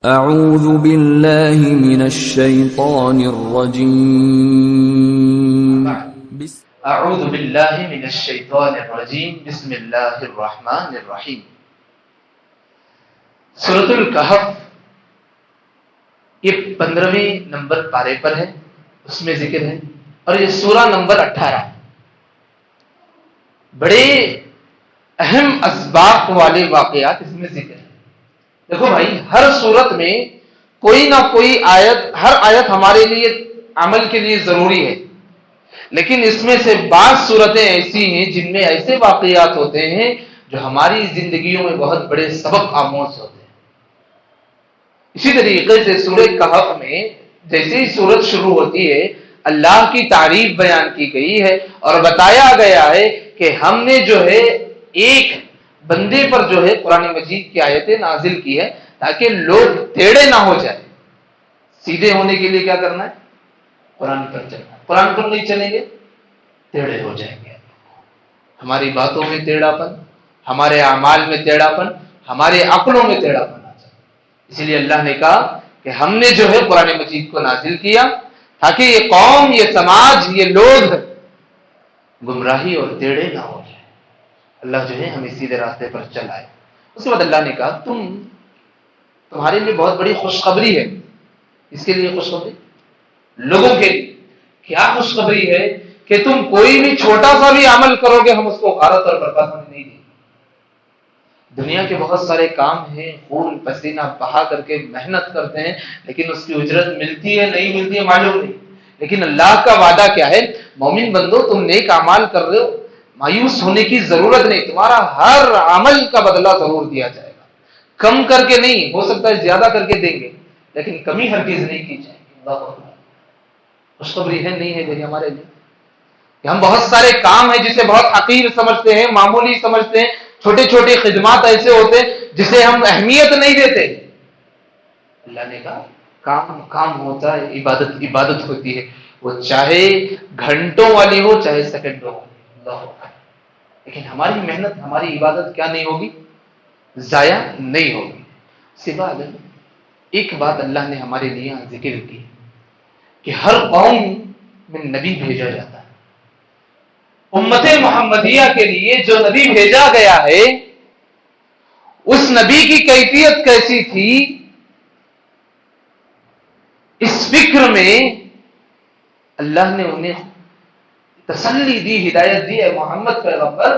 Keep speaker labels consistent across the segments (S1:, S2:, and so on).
S1: اعوذ باللہ من الشیطان الرجیم
S2: اعوذ باللہ من الشیطان الرجیم بسم اللہ الرحمن الرحیم۔ سورۃ الکہف یہ 15ویں نمبر پارے پر ہے، اس میں ذکر ہے، اور یہ سورہ نمبر 18 بڑے اہم اسباق والے واقعات اس میں ذکر ہے۔ دیکھو بھائی، ہر صورت میں کوئی نہ کوئی آیت، ہر آیت ہمارے لیے عمل کے لیے ضروری ہے، لیکن اس میں سے بعض صورتیں ایسی ہیں جن میں ایسے واقعات ہوتے ہیں جو ہماری زندگیوں میں بہت بڑے سبق آموز ہوتے ہیں۔ اسی طریقے سے سورہ کہف میں جیسے ہی سورت شروع ہوتی ہے اللہ کی تعریف بیان کی گئی ہے اور بتایا گیا ہے کہ ہم نے جو ہے ایک بندے پر جو ہے قرآن مجید کی آیتیں نازل کی ہے تاکہ لوگ ٹیڑے نہ ہو جائیں۔ سیدھے ہونے کے لیے کیا کرنا ہے؟ قرآن پر چلنا ہے۔ قرآن پر نہیں چلیں گے ٹیڑے ہو جائیں گے۔ ہماری باتوں میں ٹیڑھا پن، ہمارے اعمال میں ٹیڑھا پن، ہمارے عقلوں میں ٹیڑھا پن آ جائے۔ اسی لیے اللہ نے کہا کہ ہم نے جو ہے قرآن مجید کو نازل کیا تاکہ یہ قوم، یہ سماج، یہ لوگ گمراہی اور ٹیڑھے نہ ہو جائے، اللہ جو ہے ہمیں سیدھے راستے پر چلائے۔ اس کے بعد اللہ نے کہا تمہارے لیے بہت بڑی خوشخبری ہے۔ اس کے لیے خوشخبری لوگوں کے لیے کیا خوشخبری ہے کہ تم کوئی بھی چھوٹا سا بھی عمل کرو گے ہم اس کو غارت اور برباد ہونے نہیں دیں گے۔ دنیا کے بہت سارے کام ہیں، خون پسینہ بہا کر کے محنت کرتے ہیں، لیکن اس کی اجرت ملتی ہے نہیں ملتی ہے معلوم نہیں۔ لیکن اللہ کا وعدہ کیا ہے؟ مومن بندو، تم نیک اعمال کر رہے ہو، مایوس ہونے کی ضرورت نہیں، تمہارا ہر عمل کا بدلہ ضرور دیا جائے گا۔ کم کر کے نہیں، ہو سکتا ہے زیادہ کر کے دیں گے، لیکن کمی ہرگز نہیں کی جائے گی۔ اللہ اکبر۔ خوشخبری ہے نہیں ہے میری ہمارے لیے کہ ہم بہت سارے کام ہیں جسے بہت حقیر سمجھتے ہیں، معمولی سمجھتے ہیں، چھوٹے چھوٹے خدمات ایسے ہوتے ہیں جسے ہم اہمیت نہیں دیتے۔ اللہ نے کہا کام ہوتا ہے، عبادت ہوتی ہے، وہ چاہے گھنٹوں والی ہو چاہے سیکنڈوں والی۔ اللہ اکبر۔ لیکن ہماری محنت، ہماری عبادت کیا نہیں ہوگی؟ ضائع نہیں ہوگی۔ سوائے ایک بات اللہ نے ہمارے لیے ذکر کی کہ ہر قوم میں نبی بھیجا جاتا ہے۔ امت محمدیہ کے لیے جو نبی بھیجا گیا ہے اس نبی کی کیفیت کیسی تھی؟ اس فکر میں اللہ نے انہیں تسلی دی، ہدایت دی، اے محمد پیغمبر،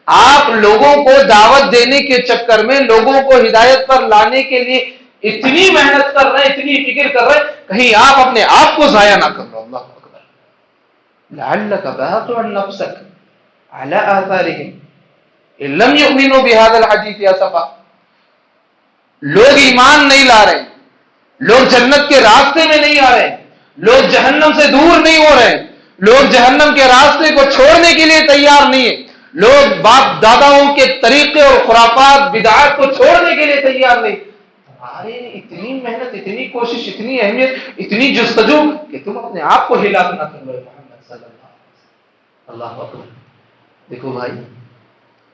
S2: آپ لوگوں کو دعوت دینے کے چکر میں، لوگوں کو ہدایت پر لانے کے لیے اتنی محنت کر رہے ہیں، اتنی فکر کر رہے ہیں، کہیں آپ اپنے آپ کو ضائع نہ کر لو۔ اللہ اکبر۔ لعلک باخع نفسک علی آثارہم ان لم یؤمنوا بہذا الحدیث اسفا۔ لوگ ایمان نہیں لا رہے، لوگ جنت کے راستے میں نہیں آ رہے، لوگ جہنم سے دور نہیں ہو رہے، لوگ جہنم کے راستے کو چھوڑنے کے لیے تیار نہیں ہے، لوگ باپ داداؤں کے طریقے اور خرافات بدعات کو چھوڑنے کے لیے تیار نہیں۔ تمہارے اتنی محنت، اتنی کوشش، اتنی اہمیت، اتنی جستجو کہ تم اپنے آپ کو ہلاک نہ کرو محمد صلی اللہ علیہ وسلم۔ اللہ اکبر۔ دیکھو بھائی،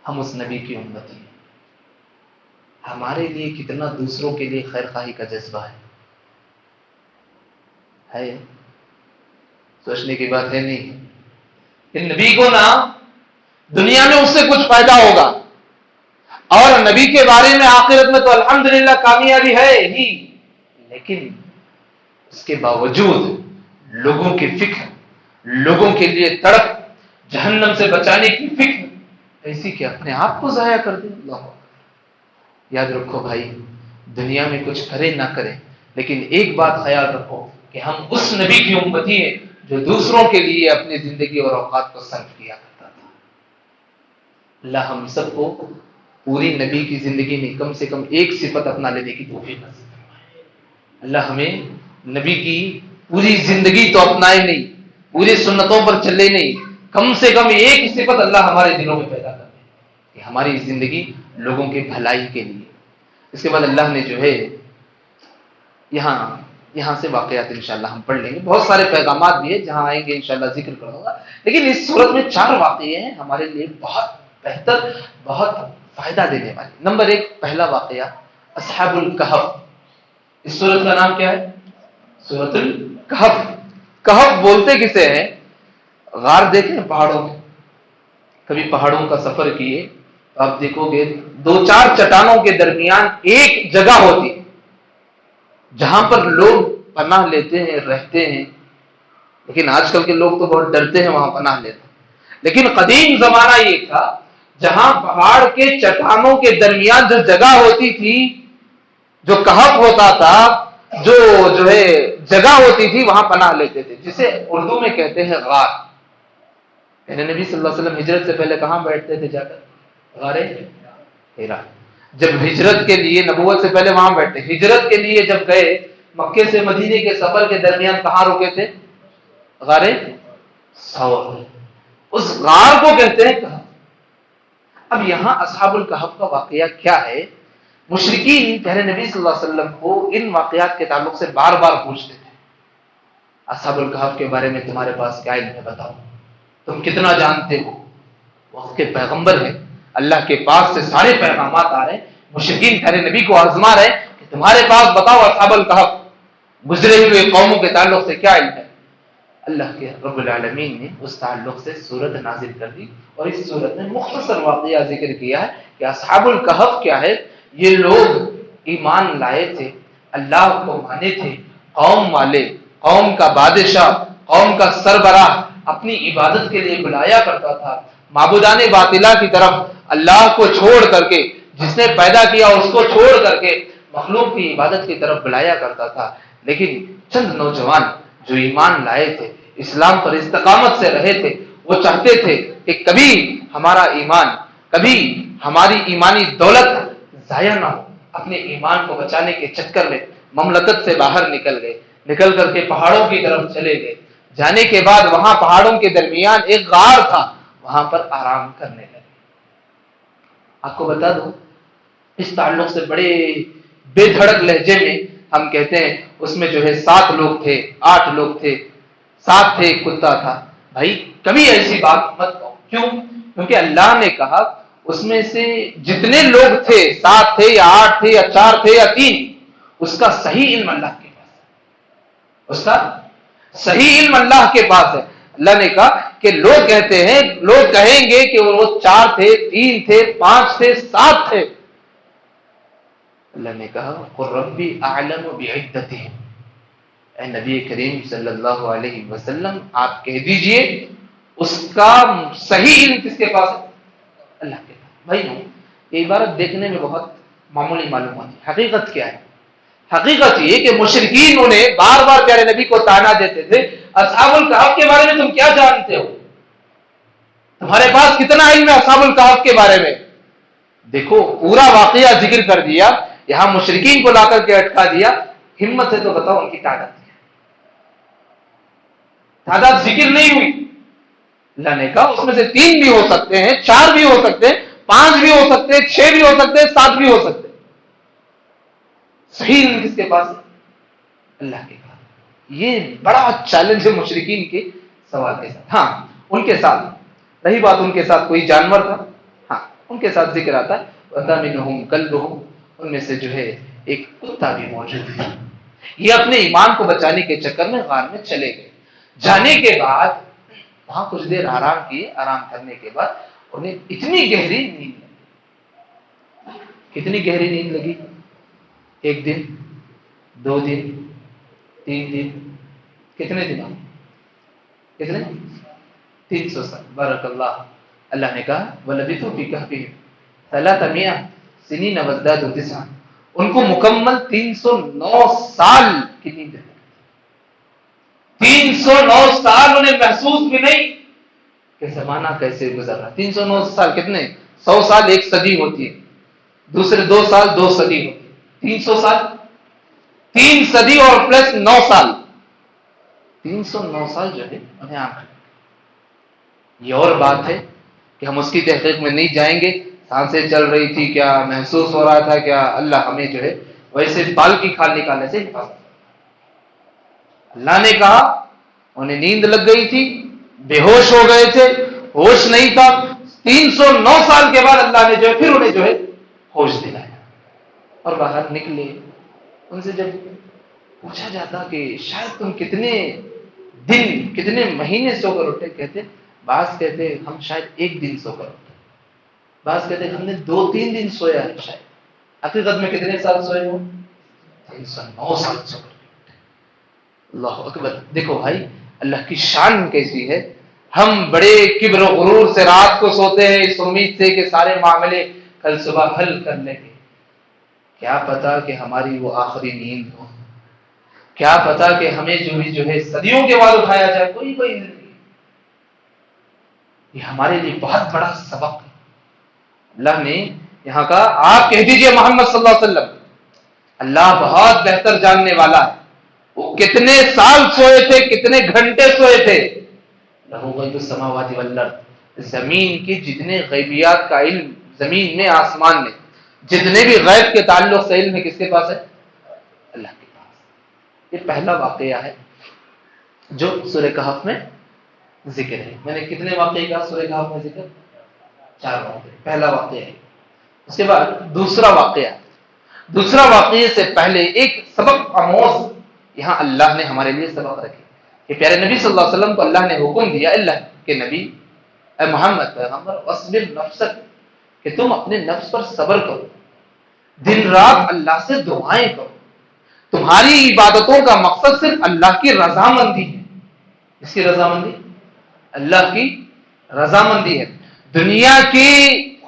S2: ہم اس نبی کی امتی ہیں، ہمارے لیے کتنا دوسروں کے لیے خیر خواہی کا جذبہ ہے سوچنے کی بات ہے نہیں کہ نبی کو نہ دنیا میں اس سے کچھ فائدہ ہوگا، اور نبی کے بارے میں آخرت میں تو الحمدللہ کامیابی ہے ہی، لیکن اس کے باوجود لوگوں کی فکر، لوگوں کے لیے تڑپ، جہنم سے بچانے کی فکر ایسی کہ اپنے آپ کو ضائع کر دیں۔ اللہ اکبر۔ یاد رکھو بھائی، دنیا میں کچھ کرے نہ کرے، لیکن ایک بات خیال رکھو کہ ہم اس نبی کی امتی ہیں جو دوسروں کے لیے اپنی زندگی اور اوقات کو صرف کیا کرتا تھا۔ اللہ ہم سب کو پوری نبی کی زندگی میں کم سے کم ایک صفت اپنا لینے کی توفیق نصیب فرمائے۔ اللہ ہمیں نبی کی پوری زندگی تو اپنائے نہیں، پوری سنتوں پر چلے نہیں، کم سے کم ایک صفت اللہ ہمارے دلوں میں پیدا کر دے کہ ہماری زندگی لوگوں کے بھلائی کے لیے۔ اس کے بعد اللہ نے جو ہے یہاں سے واقعات انشاءاللہ ہم پڑھ لیں گے، بہت سارے پیغامات بھی ہیں، جہاں آئیں گے انشاءاللہ ذکر کروں گا، لیکن اس صورت میں 4 واقعے ہیں ہمارے لیے بہت بہتر، بہت فائدہ دینے والے۔ نمبر 1، پہلا واقعہ اصحاب الکہف۔ اس سورت کا نام کیا ہے؟ سورت الکہف. کہف بولتے کسے ہیں؟ غار دیکھیں پہاڑوں میں، کبھی پہاڑوں کا سفر کیے تو آپ دیکھو گے دو چار چٹانوں کے درمیان ایک جگہ ہوتی ہے جہاں پر لوگ پناہ لیتے ہیں، رہتے ہیں. لیکن آج کل کے لوگ تو بہت ڈرتے ہیں وہاں پناہ لیتے ہیں. لیکن قدیم زمانہ یہ تھا جہاں پہاڑ کے چٹانوں کے درمیان جو جگہ ہوتی تھی، جو کہف ہوتا تھا، جو ہے جگہ ہوتی تھی، وہاں پناہ لیتے تھے، جسے اردو میں کہتے ہیں غار. یعنی نبی صلی اللہ علیہ وسلم ہجرت سے پہلے کہاں بیٹھتے تھے؟ جا کر غار ہیرا. جب ہجرت کے لیے، نبوت سے پہلے وہاں بیٹھتے، ہجرت کے لیے جب گئے مکے سے مدینے کے سفر کے درمیان کہاں رکے تھے؟ غار ثور. اس غار کو کہتے ہیں کہف. اب یہاں اصحاب الکہف کا واقعہ کیا ہے؟ مشرکین پہلے نبی صلی اللہ علیہ وسلم کو ان واقعات کے تعلق سے بار بار پوچھتے تھے، اصحاب الکہف کے بارے میں تمہارے پاس کیا علم ہے؟ بتاؤ، تم کتنا جانتے ہو؟ وقت کے پیغمبر ہیں، اللہ کے پاس سے سارے پیغامات آ رہے ہیں. مشرکین پہلے نبی کو آزما رہے کہ تمہارے پاس بتاؤ اصحاب الکہف گزرے ہوئے قوموں کے تعلق سے کیا علم ہے. اللہ کے رب العالمین نے اس تعلق سے سورت نازل کر دی، اور اس سورت میں مختصر واقعہ ذکر کیا ہے کہ اصحاب الکہف کیا ہے. یہ لوگ ایمان لائے تھے، اللہ کو مانے تھے، قوم والے، قوم کا بادشاہ، قوم کا سربراہ اپنی عبادت کے لیے بلایا کرتا تھا معبودان باطلہ کی طرف، اللہ کو چھوڑ کر کے، جس نے پیدا کیا اس کو چھوڑ کر کے مخلوق کی عبادت کی طرف بلایا کرتا تھا. لیکن چند نوجوان جو ایمان لائے تھے، اسلام پر استقامت سے رہے تھے، وہ چاہتے تھے کہ کبھی ہمارا ایمان، کبھی ہماری ایمانی دولت ضائع نہ ہو. اپنے ایمان کو بچانے کے چکر میں مملکت سے باہر نکل گئے، نکل کر کے پہاڑوں کی طرف چلے گئے. جانے کے بعد وہاں پہاڑوں کے درمیان ایک غار تھا، وہاں پر آرام کرنے لگے. آپ کو بتا دو اس تعلق سے بڑے بے دھڑک لہجے میں ہم کہتے ہیں اس میں جو ہے 7 لوگ تھے، 8 لوگ تھے، 7 تھے، ایک کتا تھا. بھائی کبھی ایسی بات مت کہو. کیوں؟ کیونکہ اللہ نے کہا اس میں سے جتنے لوگ تھے، 7 تھے یا 8 تھے یا 4 تھے یا 3، اس کا صحیح علم اللہ کے پاس ہے. اس کا صحیح علم اللہ کے پاس ہے. اللہ نے کہا کہ لوگ کہتے ہیں، لوگ کہیں گے کہ وہ 4 تھے، 3 تھے، 5 تھے، 7 تھے. اللہ نے کہا قُلْ رَبِّ أَعْلَمُ بِعِدَّتِهِمْ. اے نبی کریم صلی اللہ علیہ وسلم آپ کہہ دیجئے اس کا صحیح علم کس کے پاس ہے؟ اللہ کے پاس. بھائی یہ عبارت دیکھنے میں بہت معمولی معلوم ہوتی ہے، حقیقت کیا ہے؟ حقیقت یہ کہ مشرکین انہیں بار بار پیارے نبی کو طعنہ دیتے تھے، اصحاب الکہف کے بارے میں تم کیا جانتے ہو؟ تمہارے پاس کتنا علم ہے اصحاب الکہف کے بارے میں؟ دیکھو پورا واقعہ ذکر کر دیا، یہاں مشرکین کو لا کر کے اٹکا دیا. ہمت ہے تو بتاؤ ان کی تعداد کیا؟ تعداد ذکر نہیں ہوئی. اللہ نے کہا اس میں سے 3 بھی ہو سکتے ہیں، 4 بھی ہو سکتے ہیں، 5 بھی ہو سکتے ہیں، 6 بھی ہو سکتے ہیں، 7 بھی ہو سکتے ہیں. صحیح علم کس کے پاس ہے؟ اللہ کے پاس. یہ بڑا چیلنج ہے مشرکین کے سوال کے ساتھ. ہاں ان کے ساتھ رہی بات، ان کے ساتھ کوئی جانور تھا، ہاں ان کے ساتھ ذکر آتا ہے وَتَمِنُهُمْ كَلْبُهُمْ، ان میں سے جو ہے ایک کتا بھی موجود ہے. یہ اپنے ایمان کو بچانے کے چکر میں غار میں چلے گئے. جانے کے بعد وہاں کچھ دیر آرام کیے. آرام کرنے کے بعد انہیں اتنی گہری نیند لگی. کتنی گہری نیند لگی؟ 1 دن، 2 دن، 3 دن، کتنے دن؟ کتنے؟ 300 سال. بارک اللہ. اللہ نے کہا وَلَبِثُوا فِي كَهْفِهِمْ 300 سنین وازدادوا 9. ان کو مکمل 309 سال کی نیند ہے. 309 سال انہیں محسوس بھی نہیں کہ زمانہ کیسے گزر رہا. 309 سال کتنے؟ 100 سال 1 صدی ہوتی ہے، دوسرے 2 سال 2 صدی ہوتی ہے. 300 سال 3 صدی اور پلس 9 سال، 309 سال جو ہے انہیں آنکھ. یہ اور بات ہے کہ ہم اس کی تحقیق میں نہیں جائیں گے. سانسیں چل رہی تھی کیا، محسوس ہو رہا تھا کیا، اللہ ہمیں جو ہے ویسے بال کی کھال نکالنے سے حفاظت. اللہ نے کہا انہیں نیند لگ گئی تھی، بے ہوش ہو گئے تھے، ہوش نہیں تھا. 309 سال کے بعد اللہ نے جو ہے پھر انہیں جو ہے ہوش دلایا اور باہر نکلے. ان سے جب پوچھا جاتا کہ شاید تم کتنے دن کتنے مہینے سو کر اٹھے، کہتے بعض کہتے ہم شاید ایک دن سو کر اٹھے، بعض کہتے ہم نے 2-3 دن سویا ہے شاید۔ حقیقت میں کتنے سال سوئے ہو؟ 309 سال سو کر اٹھے۔ اللہ اکبر۔ دیکھو بھائی اللہ کی شان کیسی ہے، ہم بڑے کبر و غرور سے رات کو سوتے ہیں اس امید سے کہ سارے معاملے کل صبح حل کر لیں گے۔ کیا پتا کہ ہماری وہ آخری نیند ہو، کیا پتا کہ ہمیں جو ہے صدیوں کے بعد اٹھایا جائے، کوئی نہیں۔ یہ ہمارے لیے بہت بڑا سبق ہے۔ اللہ نے یہاں کا آپ کہہ دیجئے محمد صلی اللہ علیہ وسلم، اللہ بہت بہتر جاننے والا ہے وہ کتنے سال سوئے تھے، کتنے گھنٹے سوئے تھے۔ لہو غیب السماوات والارض، زمین کی جتنے غیبیات کا علم زمین میں آسمان میں، جتنے بھی غیب کے تعلق سے علم ہے کس کے پاس ہے؟ اللہ کے پاس۔ یہ پہلا واقعہ ہے جو سورہ کہف میں ذکر ہے۔ میں نے کتنے واقعے کہا سورہ کہف میں ذکر؟ 4 واقعے۔ پہلا واقعہ ہے۔ اس کے بعد دوسرا واقعے سے پہلے ایک سبق آموز یہاں اللہ نے ہمارے لیے سبق رکھے کہ پیارے نبی صلی اللہ علیہ وسلم کو اللہ نے حکم دیا، اللہ کے نبی اے محمد پیغمبر، واصبر نفسک، کہ تم اپنے نفس پر صبر کرو، دن رات اللہ سے دعائیں کرو، تمہاری عبادتوں کا مقصد صرف اللہ کی رضامندی ہے۔ اس کی رضامندی، اللہ کی رضامندی ہے۔ دنیا کی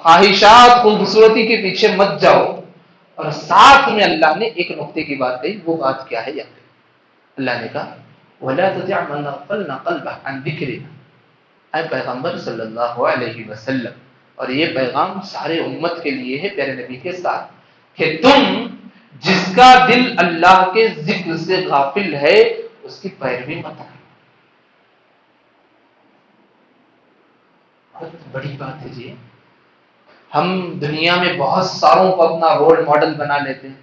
S2: خواہشات خوبصورتی کے پیچھے مت جاؤ۔ اور ساتھ میں اللہ نے ایک نقطے کی بات کہی، وہ بات کیا ہے؟ یا اللہ نے کہا وَلَا تُطِعْ مَنْ أَغْفَلْنَا قَلْبَهُ عَنْ ذِكْرِنَا، اے پیغمبر صلی اللہ علیہ وسلم، اور یہ پیغام سارے امت کے لیے ہے، پیارے نبی کے ساتھ، کہ تم جس کا دل اللہ کے ذکر سے غافل ہے اس کی پیروی مت کرو۔ بہت بڑی بات ہے جی۔ ہم دنیا میں بہت ساروں کو اپنا رول ماڈل بنا لیتے ہیں،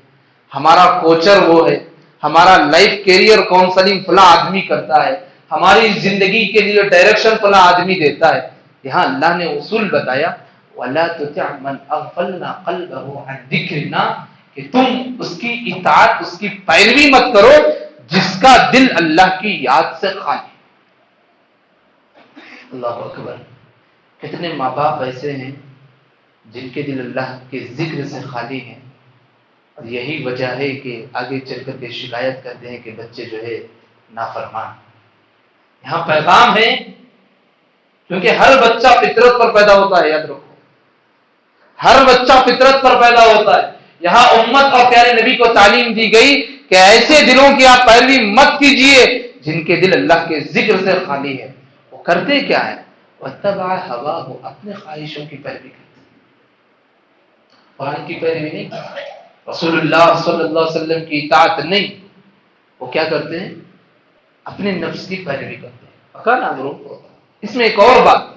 S2: ہمارا کوچر وہ ہے، ہمارا لائف کیریئر کاؤنسلنگ فلاں آدمی کرتا ہے، ہماری زندگی کے لیے ڈائریکشن فلاں آدمی دیتا ہے۔ یہاں اللہ نے اصول بتایا وَلَا تُطِعْ مَنْ أَغْفَلْنَا قَلْبَهُ عَنْ ذِكْرِنَا، کہ تم اس کی اطاعت، اس کی پیروی مت کرو جس کا دل اللہ کی یاد سے خالی۔ اللہ اکبر۔ کتنے ماں باپ ایسے ہیں جن کے دل اللہ کے ذکر سے خالی ہیں، اور یہی وجہ ہے کہ آگے چل کر کے شکایت کرتے ہیں کہ بچے جو ہے نافرمان۔ یہاں پیغام ہے، کیونکہ ہر بچہ فطرت پر پیدا ہوتا ہے، یاد رکھو ہر بچہ فطرت پر پیدا ہوتا ہے۔ یہاں امت اور پیارے نبی کو تعلیم دی گئی کہ ایسے دلوں کی آپ پیروی مت کیجیے جن کے دل اللہ کے ذکر سے خالی ہے۔ وہ کرتے کیا ہے؟ وَاتَّبَعَ هَوَاهُ، اپنے خواہشوں کی پیروی کرتے ہیں، قرآن کی پیروی نہیں، رسول اللہ صلی اللہ علیہ وسلم کی اطاعت نہیں۔ وہ کیا کرتے ہیں؟ اپنے نفس کی پیروی کرتے ہیں۔ پکا نا گروہ۔ اس میں ایک اور بات،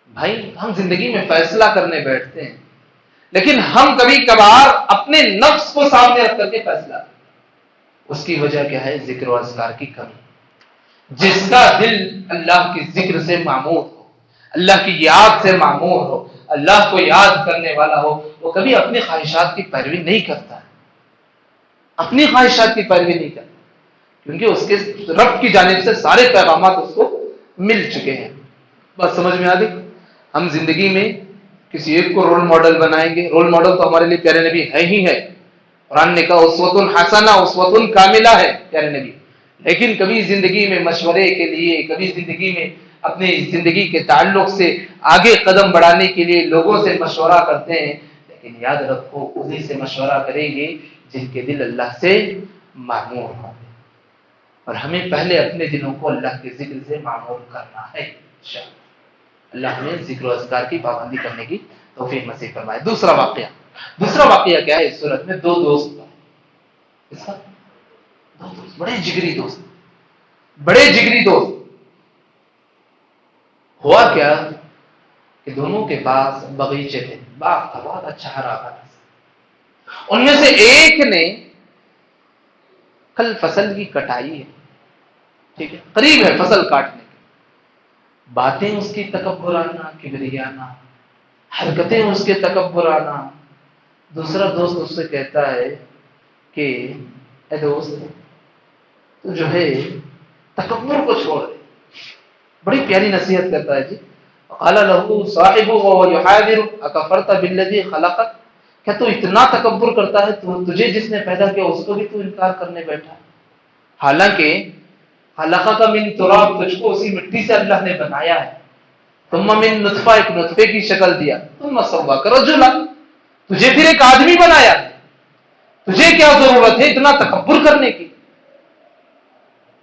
S2: بھائی ہم زندگی میں فیصلہ کرنے بیٹھتے ہیں لیکن ہم کبھی کبھار اپنے نفس کو سامنے رکھ کر کے فیصلہ کرتے ہیں۔ اس کی وجہ کیا ہے؟ ذکر و اذکار کی کمی۔ جس کا دل اللہ کے ذکر سے معمور ہو، اللہ کی یاد سے معمور ہو، اللہ کو یاد کرنے والا ہو، وہ کبھی اپنی خواہشات کی پیروی نہیں کرتا ہے، اپنی خواہشات کی پیروی نہیں کرتا، کیونکہ اس کے رب کی جانب سے سارے پیغامات اس کو مل چکے ہیں۔ بات سمجھ میں آ گئی؟ ہم زندگی میں کسی ایک کو رول ماڈل بنائیں گے، رول ماڈل تو ہمارے لیے پیارے نبی ہے ہی ہے۔ قرآن نے کہا اسوۃ حسنہ، اسوۃ کاملہ ہے پیارے نبی۔ لیکن کبھی زندگی میں مشورے کے لیے، کبھی زندگی میں اپنی زندگی کے تعلق سے آگے قدم بڑھانے کے لیے لوگوں سے مشورہ کرتے ہیں، لیکن یاد رکھو انہیں سے مشورہ کریں گے جن کے دل اللہ سے معمور ہوں۔ اور ہمیں پہلے اپنے دلوں کو اللہ کے ذکر سے معمور کرنا ہے انشاءاللہ۔ اللہ ہمیں ذکر و اذکار کی پابندی کرنے کی توفیق نصیب فرمائے۔ دوسرا واقعہ کیا ہے؟ اس صورت میں 2 دوست، اس کا 2 دوست، بڑے جگری دوست۔ ہوا کیا کہ دونوں کے پاس باغیچے تھے، باغ تھا بہت اچھا ہرا بھرا۔ ان میں سے ایک نے کل فصل کی کٹائی ہے، ٹھیک ہے، قریب ہے فصل کاٹنے کی، باتیں اس کی تکبرانہ کبریانہ، حرکتیں اس کے تکبرانہ۔ دوسرا دوست اس سے کہتا ہے کہ اے دوست تو جو ہے تکبر کو چھوڑ دے. بڑی پیاری نصیحت کرتا ہے جی. قال له صاحبه وهو يحاذر اكفرت بالذي خلقك، کیا تو اتنا تکبر کرتا ہے، تو تجھے جس نے پیدا کیا اس کو بھی تو انکار کرنے بیٹھا. حالانکہ خلقك من تراب، تجھ کو اسی مٹی سے اللہ نے بنایا ہے. ثم من نطفہ، ایک نطفے کی شکل دیا. ثم سواك رجلا، تجھے پھر ایک آدمی بنایا. تجھے کیا ضرورت ہے اتنا تکبر کرنے کی؟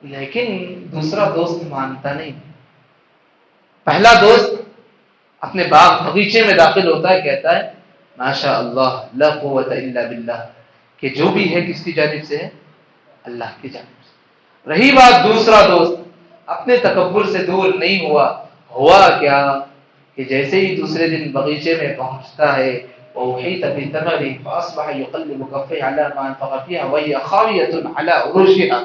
S2: لیکن دوسرا دوست مانتا نہیں. پہلا دوست اپنے باغ بغیچے میں داخل ہوتا ہے، کہتا ہے ماشاء اللہ لا قوت الا باللہ، کہ جو بھی ہے کس کی جانب سے ہے؟ اللہ کی جانب سے. رہی بات دوسرا دوست اپنے تکبر سے دور نہیں ہوا کیا کہ جیسے ہی دوسرے دن بغیچے میں پہنچتا ہے وَأُحِيطَ بِثَمَرِهِ فَأَصْبَحَ يُقَلِّبُ كَفَّيْهِ عَلَى مَا أَنفَقَ فِيهَا وَهِيَ خَاوِيَةٌ عَلَى عُرُوشِهَا.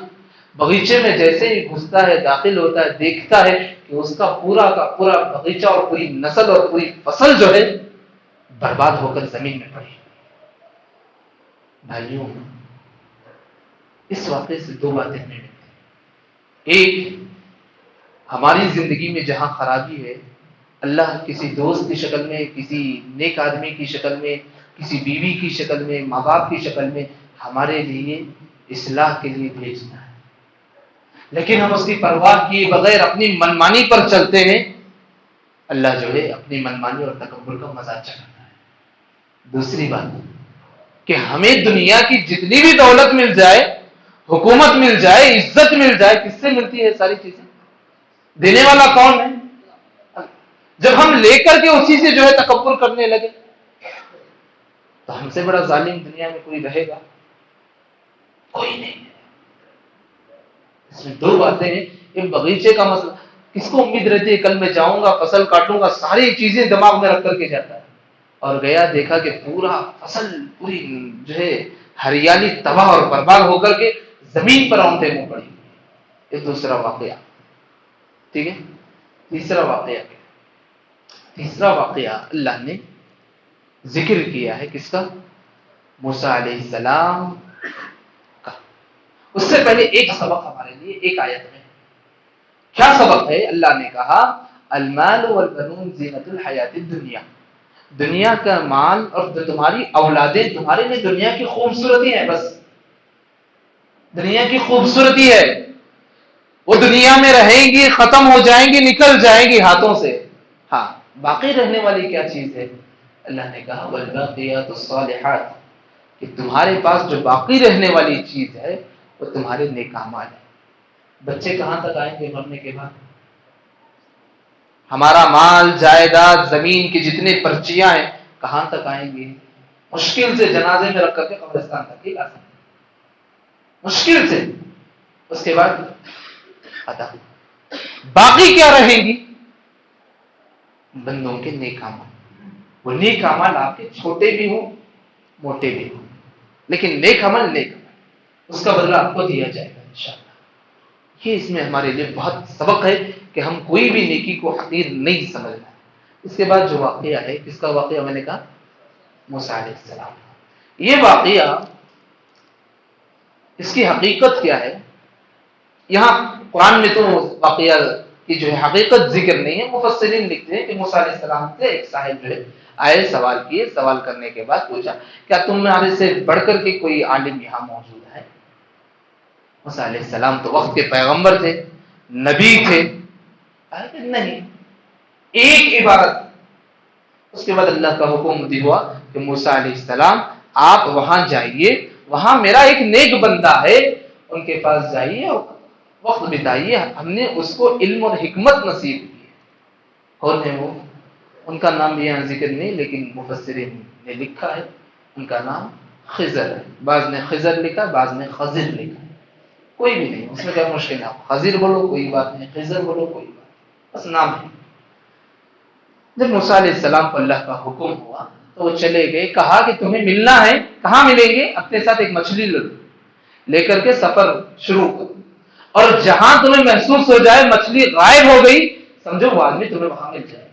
S2: بغیچے میں جیسے ہی گھستا ہے، داخل ہوتا ہے، دیکھتا ہے کہ اس کا پورا بغیچہ اور پوری نسل اور پوری فصل جو ہے برباد ہو کر زمین میں پڑی. بھائیوں، اس واقعے سے دو باتیں ہمیں ملتی ہیں. ایک، ہماری زندگی میں جہاں خرابی ہے، اللہ کسی دوست کی شکل میں، کسی نیک آدمی کی شکل میں، کسی بیوی کی شکل میں، ماں باپ کی شکل میں ہمارے لیے اصلاح کے لیے بھیجتا ہے. لیکن ہم اس کی پرواہ کیے بغیر اپنی منمانی پر چلتے ہیں، اللہ جو ہے اپنی منمانی اور تکبر کا مزاج چکھاتا ہے. دوسری بات کہ ہمیں دنیا کی جتنی بھی دولت مل جائے، حکومت مل جائے، عزت مل جائے، کس سے ملتی ہے ساری چیزیں؟ دینے والا کون ہے؟ جب ہم لے کر کے اسی سے جو ہے تکبر کرنے لگے تو ہم سے بڑا ظالم دنیا میں کوئی رہے گا؟ کوئی نہیں. اس میں دو باتیں ہیں. ایک بغیچے کا مسئلہ، کس کو امید رہتی ہے کل میں جاؤں گا فصل کاٹوں گا، ساری چیزیں دماغ میں رکھ کر کے جاتا ہے، اور گیا دیکھا کہ پورا فصل پوری جو ہے ہریالی تباہ اور برباد ہو کر کے زمین پر اونٹے منہ پڑی. یہ دوسرا واقعہ. ٹھیک ہے. تیسرا واقعہ اللہ نے ذکر کیا ہے کس کا؟ موسیٰ علیہ السلام کا. اس سے پہلے ایک سبق ہمارے لیے ایک آیت میں. کیا سبق ہے؟ اللہ نے کہا المال والبنون زینت الحیات الدنیا، دنیا کا مال اور تمہاری اولادیں تمہارے لیے دنیا کی خوبصورتی ہے. بس دنیا کی خوبصورتی ہے، وہ دنیا میں رہیں گی، ختم ہو جائیں گی، نکل جائیں گی ہاتھوں سے. ہاں، باقی رہنے والی کیا چیز ہے؟ اللہ نے کہا والباقیات الصالحات، کہ تمہارے پاس جو باقی رہنے والی چیز ہے وہ تمہارے نیک اعمال ہے. بچے کہاں تک آئیں گے مرنے کے بعد؟ ہمارا مال جائیداد زمین کی جتنے پرچیاں ہیں کہاں تک آئیں گے؟ مشکل سے جنازے میں رکھ کر کے قبرستان تک ہی آ سکتے، مشکل سے. اس کے بعد ادا باقی کیا رہیں گی؟ بندوں کے نیک اعمال. وہ نیک اعمال آپ کے چھوٹے بھی ہوں موٹے بھی ہوں، لیکن نیک عمل اس کا بدلہ آپ کو دیا جائے گا انشاءاللہ. یہ اس میں ہمارے لیے بہت سبق ہے کہ ہم کوئی بھی نیکی کو حقیر نہیں سمجھنا. اس کے بعد جو واقعہ ہے، کس کا واقعہ میں نے کہا؟ موسیٰ علیہ السلام. یہ واقعہ اس کی حقیقت کیا ہے؟ یہاں قرآن میں تو واقعہ کی جو ہے حقیقت ذکر نہیں ہے. مفسرین لکھتے ہیں کہ موسیٰ علیہ السلام سے ایک صاحب جو ہے آئے، سوال کیے، سوال کرنے کے بعد پوچھا کیا تمہارے سے بڑھ کر کے کوئی عالم یہاں موجود ہے؟ موسیٰ علیہ السلام تو وقت کے پیغمبر تھے، نبی تھے. نہیں، ایک عبارت. اس کے بعد اللہ کا حکم ہوا کہ موسیٰ علیہ السلام آپ وہاں جائیے، وہاں میرا ایک نیک بندہ ہے، ان کے پاس جائیے اور وقت بتائیے، ہم نے اس کو علم اور حکمت نصیب کی ہے. کون ہے وہ؟ ان کا نام بھی یہاں ذکر نہیں، لیکن مفسرین نے لکھا ہے ان کا نام خضر ہے. بعض نے خضر لکھا، بعض نے خضر لکھا. کوئی بھی نہیں، اس میں کیا مشکل ہے؟ خضر بولو کوئی بات نہیں، خضر بولو کوئی بات نہیں، بس نام ہے. جب موسیٰ علیہ السلام کو اللہ کا حکم ہوا تو وہ چلے گئے. کہا کہ تمہیں ملنا ہے، کہاں ملیں گے؟ اپنے ساتھ ایک مچھلی لے کر کے سفر شروع کرو، اور جہاں تمہیں محسوس ہو جائے مچھلی غائب ہو گئی، سمجھو وہ آدمی تمہیں وہاں مل جائے.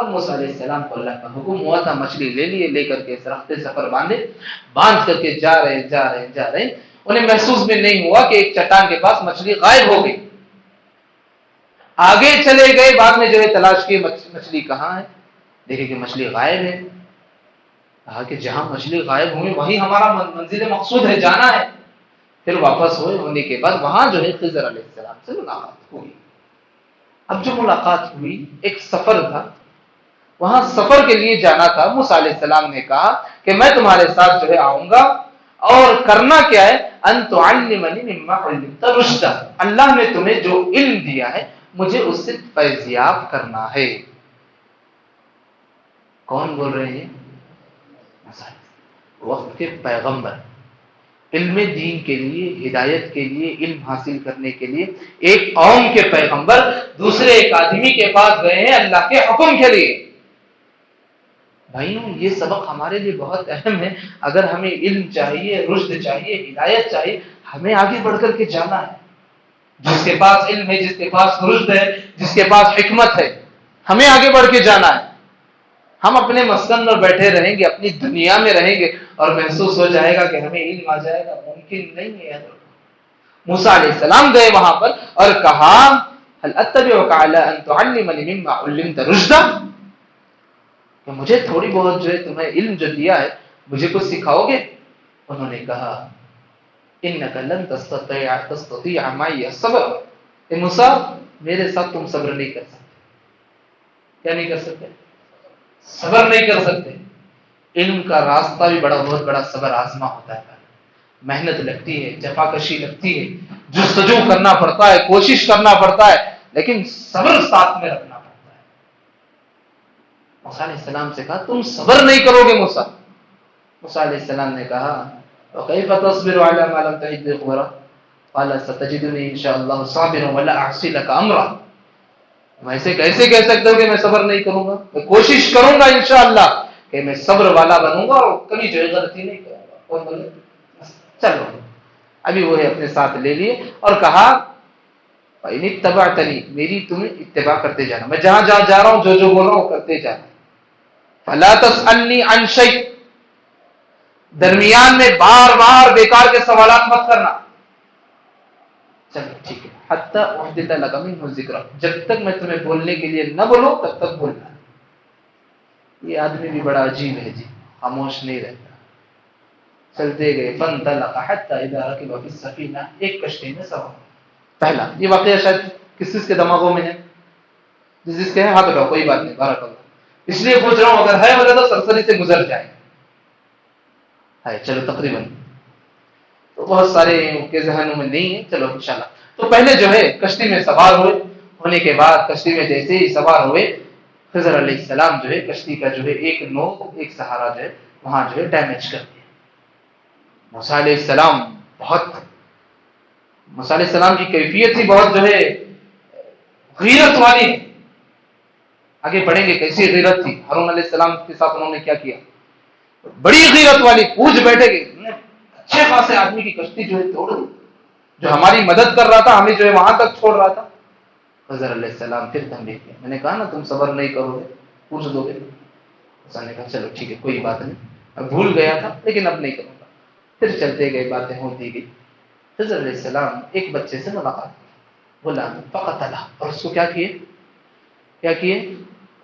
S2: اب موسیٰ علیہ السلام کو اللہ کا حکم ہوا تھا، مچھلی لے لیے، لے کر کے رخت سفر باندھ کر کے جا رہے ہیں۔ انہیں محسوس بھی نہیں ہوا کہ ایک چٹان کے پاس مچھلی غائب ہو گئی۔ آگے چلے گئے، بعد میں جو ہے تلاش کی مچھلی کہاں ہے، دیکھے کہ مچھلی غائب ہے۔ کہا کہ جہاں مچھلی غائب ہوئی وہی ہمارا منزل مقصود ہے، جانا ہے۔ پھر واپس ہونے کے بعد وہاں جو ہے خضر علیہ السلام سے ملاقات ہوئی۔ اب جو ملاقات ہوئی ایک سفر تھا، وہاں سفر کے لیے جانا تھا۔ موسیٰ علیہ السلام نے کہا کہ میں تمہارے ساتھ جو ہے آؤں گا، اور کرنا کیا ہے، ان تعلمنی مما علمت رشدا، اللہ نے تمہیں جو علم دیا ہے مجھے اس سے فیضیاب کرنا ہے۔ کون بول رہے ہیں؟ وقت کے پیغمبر، علم دین کے لیے، ہدایت کے لیے، علم حاصل کرنے کے لیے ایک قوم کے پیغمبر دوسرے ایک آدمی کے پاس گئے ہیں اللہ کے حکم کے لیے۔ بھائیوں، یہ سبق ہمارے لیے بہت اہم ہے۔ اگر ہمیں علم چاہیے، رشد چاہیے، ہدایت چاہیے، ہمیں آگے بڑھ کر کے جانا ہے۔ جس کے پاس علم ہے، جس کے پاس رشد ہے، جس کے پاس حکمت ہے، ہمیں آگے بڑھ کے جانا ہے۔ ہم اپنے مسکن میں بیٹھے رہیں گے، اپنی دنیا میں رہیں گے اور محسوس ہو جائے گا کہ ہمیں علم آ جائے گا، ممکن نہیں ہے۔ موسیٰ علیہ السلام گئے وہاں پر اور کہا هل اتبعك على ان تعلمني مما علمت رشدا، کہ مجھے تھوڑی بہت جو ہے تمہیں علم جو دیا ہے مجھے کچھ سکھاؤ گے؟ انہوں نے کہا انك لن تستطيع معي الصبر، کہ موسیٰ میرے ساتھ تم صبر نہیں کر سکتے۔ کیا نہیں کر سکتے؟ صبر نہیں کر سکتے۔ علم کا راستہ بھی بہت بڑا صبر آزما ہوتا ہے، محنت لگتی ہے، جفاکشی لگتی ہے، جستجو کرنا پڑتا ہے، کوشش کرنا پڑتا ہے، لیکن صبر ساتھ میں رکھنا پڑتا ہے۔ موسیٰ علیہ السلام سے کہا تم صبر نہیں کرو گے موسیٰ؟ موسیٰ علیہ السلام نے کہا وَكَيْفَ تَصْبِرُ عَلَى مَا لَمْ تَحِطْ بِهِ خُبْرًا قَالَ سَتَجِدُنِي إِن شَاء اللَّهُ صَابِرًا وَلَا أَعْصِي لَكَ أَمْرًا۔ ویسے کیسے کہہ سکتے ہو کہ میں صبر نہیں کروں گا؟ میں کوشش کروں گا انشاءاللہ کہ میں صبر والا بنوں گا اور کبھی جو غلطی نہیں کروں گا۔ کون بولے؟ چلو ابھی وہ اپنے ساتھ لے لیے اور کہا فَإِنِ اتَّبَعْتَنِي، میری تمہیں اتباع کرتے جانا، میں جہاں جہاں جا رہا ہوں جو جو بول رہا ہوں کرتے جانا۔ فَلَا تَسْأَلْنِي عَنْ شَيْءٍ، درمیان میں بار بار بیکار کے سوالات مت کرنا۔ چلو ٹھیک ہے، حَتَّى أُحْدِثَ لَكَ مِنْهُ ذِكْرًا، جب تک میں تمہیں بولنے کے لیے نہ بولوں تب تک بولنا۔ یہ آدمی بھی بڑا عجیب ہے جی، خاموش نہیں رہتا۔ چلتے گئے فَانْطَلَقَ حَتَّى إِذَا رَكِبَ فِي السَّفِينَةِ، ایک کشتی میں سوار۔ پہلا یہ واقعہ شاید کس کے دماغوں میں ہے؟ جس کے ہے ہاتھ اٹھاؤ، کوئی بات نہیں، بارک اللہ۔ اس لیے پوچھ رہا ہوں، اگر ہے وجہ تو سرسری سے گزر جائے ہے، چلو تقریباً تو بہت سارے کے ذہنوں میں نہیں ہے، چلو انشاءاللہ۔ تو پہلے جو ہے کشتی میں سوار ہونے کے بعد کشتی میں جیسے ہی سوار ہوئے، خضر علیہ السلام جو ہے کشتی کا جو ہے ایک نوک، ایک سہارا جو ہے وہاں جو ہے ڈیمیج کر دیا۔ موسیٰ علیہ السلام موسیٰ علیہ السلام کی کیفیت ہی بہت جو ہے غیرت والی ہے۔ آگے پڑھیں گے کیسی غیرت تھی ہارون علیہ السلام کے ساتھ انہوں نے کیا کیا، بڑی غیرت والی، پوچھ بیٹھے گئے، اچھے خاصے آدمی کی کشتی جو ہے توڑ دی، جو ہماری مدد کر رہا تھا، ہمیں جو ہے وہاں تک چھوڑ رہا تھا۔ خضر علیہ السلام پھر تنبیہ کیا، میں نے کہا نا تم صبر نہیں کرو گے، پوچھ دو گے۔ حسین نے کہا چلو ٹھیک ہے کوئی بات نہیں، اب بھول گیا تھا لیکن اب نہیں کروں گا۔ پھر چلتے گئے، باتیں ہوتی گئی۔ خضر علیہ السلام ایک بچے سے ملاقات کی، غلام فقتلہ، اور اس کو کیا کیے؟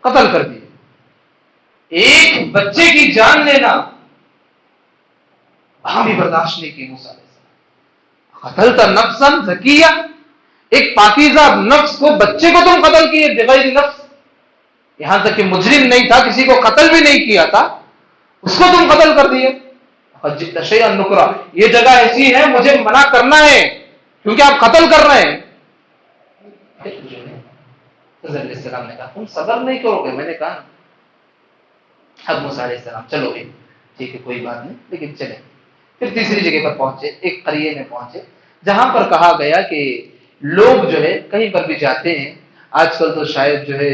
S2: قتل کر دیے۔ ایک بچے کی جان لینا وہاں بھی برداشت نہیں کی موسیٰ علیہ السلام۔ قتلت نفسا زکیہ، ایک پاکیزہ نفس کو، بچے کو تم قتل کیے بغیر نفس، یہاں تک کہ مجرم نہیں تھا، کسی کو قتل بھی نہیں کیا تھا، اس کو تم قتل کر دیے۔ جئت شیئا نکرا، یہ جگہ ایسی ہے مجھے منع کرنا ہے کیونکہ آپ قتل کر رہے ہیں۔ حضرت علیہ السلام نے کہا تم صبر نہیں کرو گے؟ میں نے کہا اب موسیٰ علیہ السلام چلو گے، ٹھیک ہے کوئی بات نہیں، لیکن چلے۔ پھر تیسری جگہ پر پہنچے، ایک قریے میں پہنچے جہاں پر کہا گیا کہ لوگ جو ہے کہیں پر بھی جاتے ہیں، آج کل تو شاید جو ہے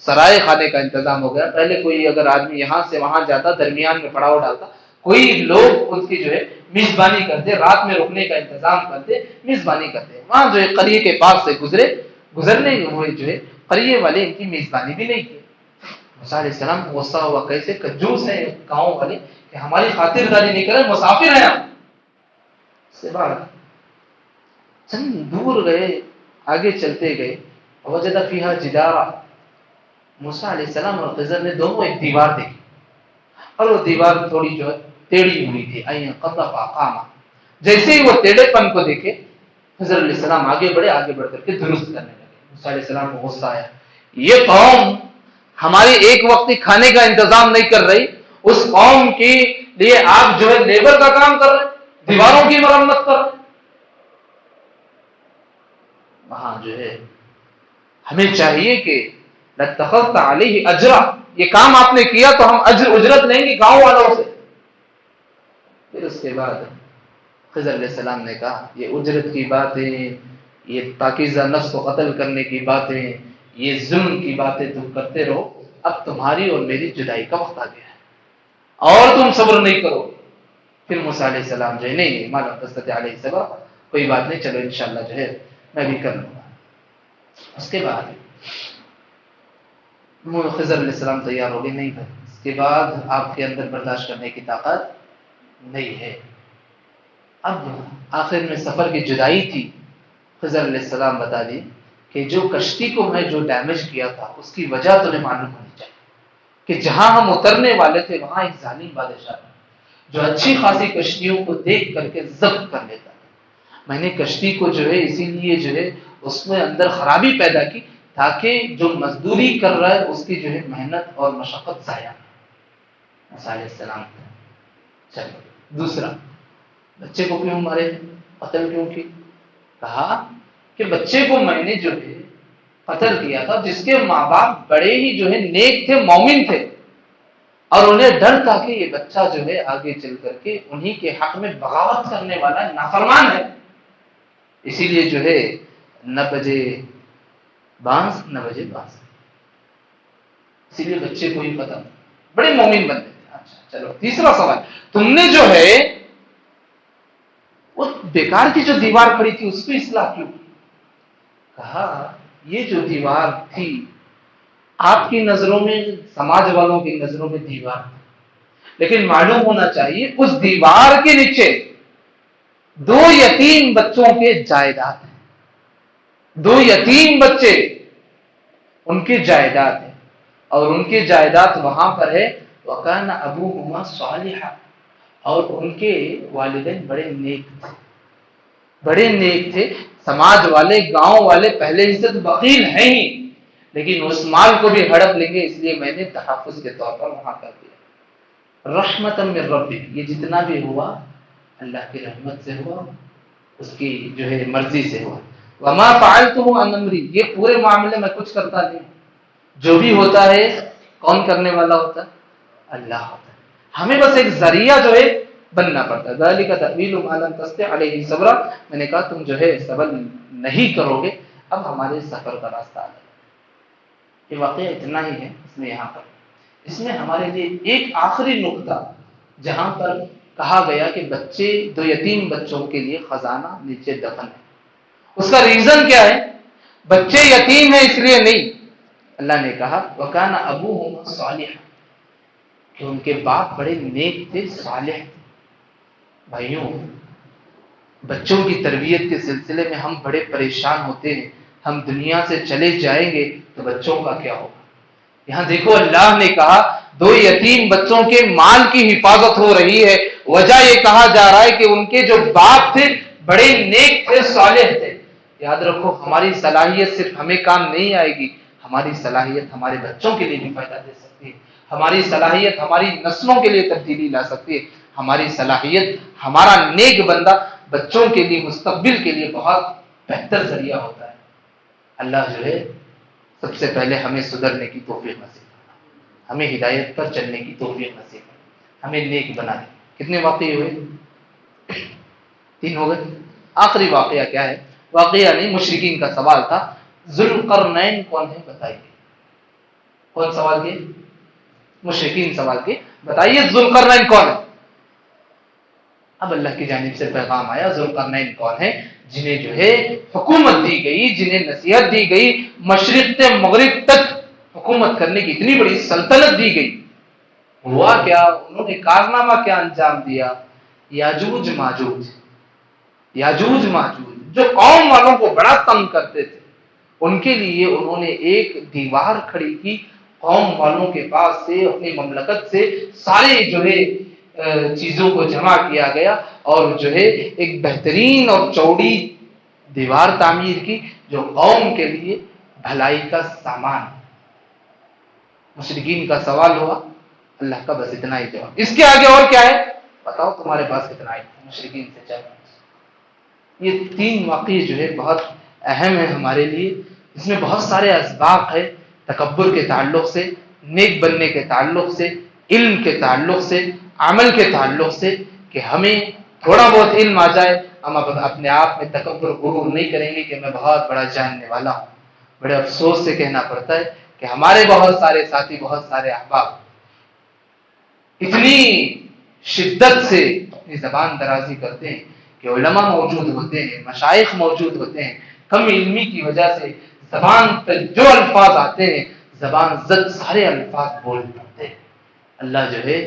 S2: سرائے خانے کا انتظام ہو گیا، پہلے کوئی اگر آدمی یہاں سے وہاں جاتا درمیان میں پڑاؤ ڈالتا، کوئی لوگ ان کی جو ہے میزبانی کرتے، رات میں رکنے کا انتظام کرتے، میزبانی کرتے۔ وہاں جو ہے قریے کے پاس سے گزرنے ہوئے جو ہے قریے والے ان کی میزبانی بھی نہیں کی۔ موسیٰ علیہ السلام غصہ ہوا، کیسے کنجوس ہے گاؤں والے کہ ہماری خاطرداری نہیں کرے، مسافر ہیں ہم. اس کے بعد چند دور گئے، آگے چلتے گئے، وجد فیہا جدارا، موسیٰ علیہ السلام اور خضر نے دونوں ایک دیوار دیکھی، اور وہ دیوار تھوڑی جو ہے ٹیڑھی ہوئی تھی. این قطع فاقامہ، جیسے ہی وہ ٹیڑھے پن کو دیکھے خضر علیہ السلام آگے بڑھ کر کے درست کرنے لگے. موسیٰ علیہ السلام کو غصہ آیا، یہ قوم ہماری ایک وقتی کھانے کا انتظام نہیں کر رہی، اس قوم کے لیے آپ جو ہے لیبر کا کام کر رہے ہیں، دیواروں کی مرمت کر رہے ہیں. وہاں جو ہے ہمیں چاہیے کہ لَاتَّخَذْتَ عَلَيْهِ أَجْرًا، یہ کام آپ نے کیا تو ہم اجرت لیں گے گاؤں والوں سے. پھر اس کے بعد خضر علیہ السلام نے کہا یہ اجرت کی باتیں، یہ پاکیزہ نفس کو قتل کرنے کی باتیں، یہ ظلم کی باتیں تم کرتے رہو، اب تمہاری اور میری جدائی کا وقت آ گیا ہے اور تم صبر نہیں کرو. پھر موسیٰ علیہ السلام جو ہے نہیں ما لم تستطع علیہ صبر، کوئی بات نہیں، چلو انشاءاللہ جو ہے میں بھی کر لوں گا. اس کے بعد خضر علیہ السلام تیار ہو گئے، نہیں بھائی اس کے بعد آپ کے اندر برداشت کرنے کی طاقت نہیں ہے. اب آخر میں سفر کی جدائی تھی. خضر علیہ السلام بتا دی کہ جو کشتی کو میں جو ڈیمیج کیا تھا اس کی وجہ تمہیں معلوم ہونی چاہیے کہ جہاں ہم اترنے والے تھے وہاں ایک ظالم بادشاہ جو اچھی خاصی کشتیوں کو دیکھ کر کے ضبط کر لیتا ہے. میں نے کشتی کو جو ہے اسی لیے جو ہے اس میں اندر خرابی پیدا کی تاکہ جو مزدوری کر رہا ہے اس کی جو ہے محنت اور مشقت ضائع. موسیٰ علیہ السلام چلو دوسرا، بچے کو کیوں مارے، قتل کیوں کی؟ کہا کہ بچے کو میں نے جو ہے قتل کیا تھا جس کے ماں باپ بڑے ہی جو ہے نیک تھے، مومن تھے، اور انہیں ڈر تھا کہ یہ بچہ جو ہے آگے چل کر کے انہی کے حق میں بغاوت کرنے والا نافرمان ہے، اسی لیے جو ہے نہ بجے بانس نہ بجے بانس، اسی لیے بچے کو ہی پتہ، بڑے مومن بندے تھے. اچھا چلو تیسرا سوال، تم نے جو ہے وہ بیکار کی جو دیوار کھڑی تھی اس کو اصلاح کیوں؟ کہا یہ جو دیوار تھی آپ کی نظروں میں، سماج والوں کی نظروں میں دیوار تھی، لیکن معلوم ہونا چاہیے اس دیوار کے نیچے 2 یتیم بچوں کے جائیداد ہیں، 2 یتیم بچے ان کے جائیداد ہیں، اور ان کے جائیداد وہاں پر ہے وَكَانَ أَبُوهُمَا صَالِحًا، اور ان کے والدین بڑے نیک تھے، بڑے نیک تھے. سماج والے، گاؤں والے پہلے ہی سے بخیل ہیں ہی، لیکن اس مال کو بھی ہڑپ لیں گے، اس لیے میں نے تحفظ کے طور پر وہاں کر دیا. رحمت من ربک، یہ جتنا بھی ہوا اللہ کی رحمت سے ہوا، اس کی جو ہے مرضی سے ہوا. وما فعلته عن امری، یہ پورے معاملے میں کچھ کرتا نہیں، جو بھی ہوتا ہے کون کرنے والا ہوتا ہے؟ اللہ ہوتا ہے. ہمیں بس ایک ذریعہ جو ہے بننا پڑتا ہے. ذالک تأویل ما لم تستطع علیہ صبرا، میں نے کہا تم جو ہے صبر نہیں کرو گے، اب ہمارے سفر کا راستہ آ گیا. یہ واقعہ اتنا ہی ہے اس میں یہاں پر. اس میں ہمارے لیے ایک آخری نقطہ جہاں پر کہا گیا کہ بچے، 2 یتیم بچوں کے لیے خزانہ نیچے دفن ہے، اس کا ریزن کیا ہے؟ بچے یتیم ہیں اس لیے نہیں، اللہ نے کہا وَكَانَ أَبُوهُمَا صَالِحًا، کہ ان کے باپ بڑے نیک تھے، صالح تھے. بھائیوں، بچوں کی تربیت کے سلسلے میں ہم بڑے پریشان ہوتے ہیں. ہم دنیا سے چلے جائیں گے تو بچوں کا کیا ہوگا؟ یہاں دیکھو اللہ نے کہا 2 یتیم بچوں کے مال کی حفاظت ہو رہی ہے، وجہ یہ کہا جا رہا ہے کہ ان کے جو باپ تھے بڑے نیک تھے، صالح تھے. یاد رکھو ہماری صلاحیت صرف ہمیں کام نہیں آئے گی، ہماری صلاحیت ہمارے بچوں کے لیے بھی فائدہ دے سکتی ہے، ہماری صلاحیت ہماری نسلوں کے لیے تبدیلی لا سکتی ہے، ہماری صلاحیت، ہمارا نیک بندہ بچوں کے لیے، مستقبل کے لیے بہت بہتر ذریعہ ہوتا ہے. اللہ جو ہے سب سے پہلے ہمیں سدھرنے کی توفیق نصیب کرے، ہمیں ہدایت پر چلنے کی توفیق نصیب کرے، ہمیں نیک بنا دے. کتنے واقعے ہوئے؟ 3 ہو گئے. آخری واقعہ کیا ہے؟ واقعہ نہیں، مشرکین کا سوال تھا. ذوالقرنین کون ہے بتائیے؟ کون سوال کیے؟ مشرکین سوال کیے، بتائیے ذوالقرنین کون ہے؟ اب اللہ کی جانب سے پیغام آیا ذوالقرنین کون ہے؟ جنہیں جو ہے حکومت دی گئی، جنہیں نصیحت دی گئی، مشرق سے مغرب تک حکومت کرنے کی اتنی بڑی سلطنت دی گئی، ہوا کیا؟ انہوں نے کارنامہ کیا انجام دیا؟ یاجوج ماجوج، یاجوج ماجوج جو قوم والوں کو بڑا تنگ کرتے تھے، ان کے لیے انہوں نے ایک دیوار کھڑی کی، قوم والوں کے پاس سے اپنی مملکت سے سارے جو ہے چیزوں کو جمع کیا گیا اور جو ہے ایک بہترین اور چوڑی دیوار تعمیر کی جو قوم کے لیے بھلائی کا سامان۔ مشرکین کا سوال ہوا، اللہ کا بس اتنا ہی جواب، اس کے آگے اور کیا ہے بتاؤ، تمہارے پاس کتنا ہے؟ مشرکین سے چاہیے۔ یہ تین واقعے جو ہے بہت اہم ہے ہمارے لیے، اس میں بہت سارے اسباق ہے، تکبر کے تعلق سے، نیک بننے کے تعلق سے، علم کے تعلق سے، عمل کے تعلق سے، کہ ہمیں تھوڑا بہت علم آ جائے ہم اپنے آپ میں تکبر غرور نہیں کریں گے کہ میں بہت بڑا جاننے والا ہوں۔ بڑے افسوس سے کہنا پڑتا ہے کہ ہمارے بہت سارے ساتھی، بہت سارے احباب اتنی شدت سے اپنی زبان درازی کرتے ہیں کہ علماء موجود ہوتے ہیں، مشائخ موجود ہوتے ہیں، کم علمی کی وجہ سے زبان پر جو الفاظ آتے ہیں زبان زد سارے الفاظ بول پڑتے ہیں۔ اللہ جو ہے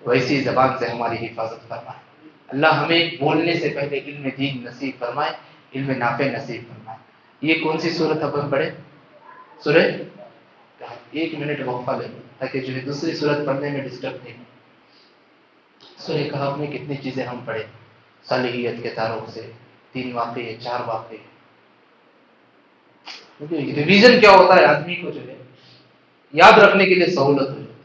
S2: ویسی زبان سے ہماری حفاظت فرمائے۔ اللہ ہمیں بولنے سے پہلے علم دین نصیب فرمائے، علم نافع نصیب فرمائے۔ یہ کون سی صورت اب ہم پڑھیں؟ سورہ، ایک منٹ وقفہ لیں تاکہ جو ہے دوسری صورت پڑھنے میں ڈسٹرب نہیں ہو۔ سورہ کہف میں کتنی چیزیں ہم پڑھیں صالحیت کے تعلق سے، 3 واقعے، 4 واقعے۔ ریویژن کیا ہوتا ہے؟ آدمی کو جو ہے یاد رکھنے کے لیے سہولت ہو جاتی ہے۔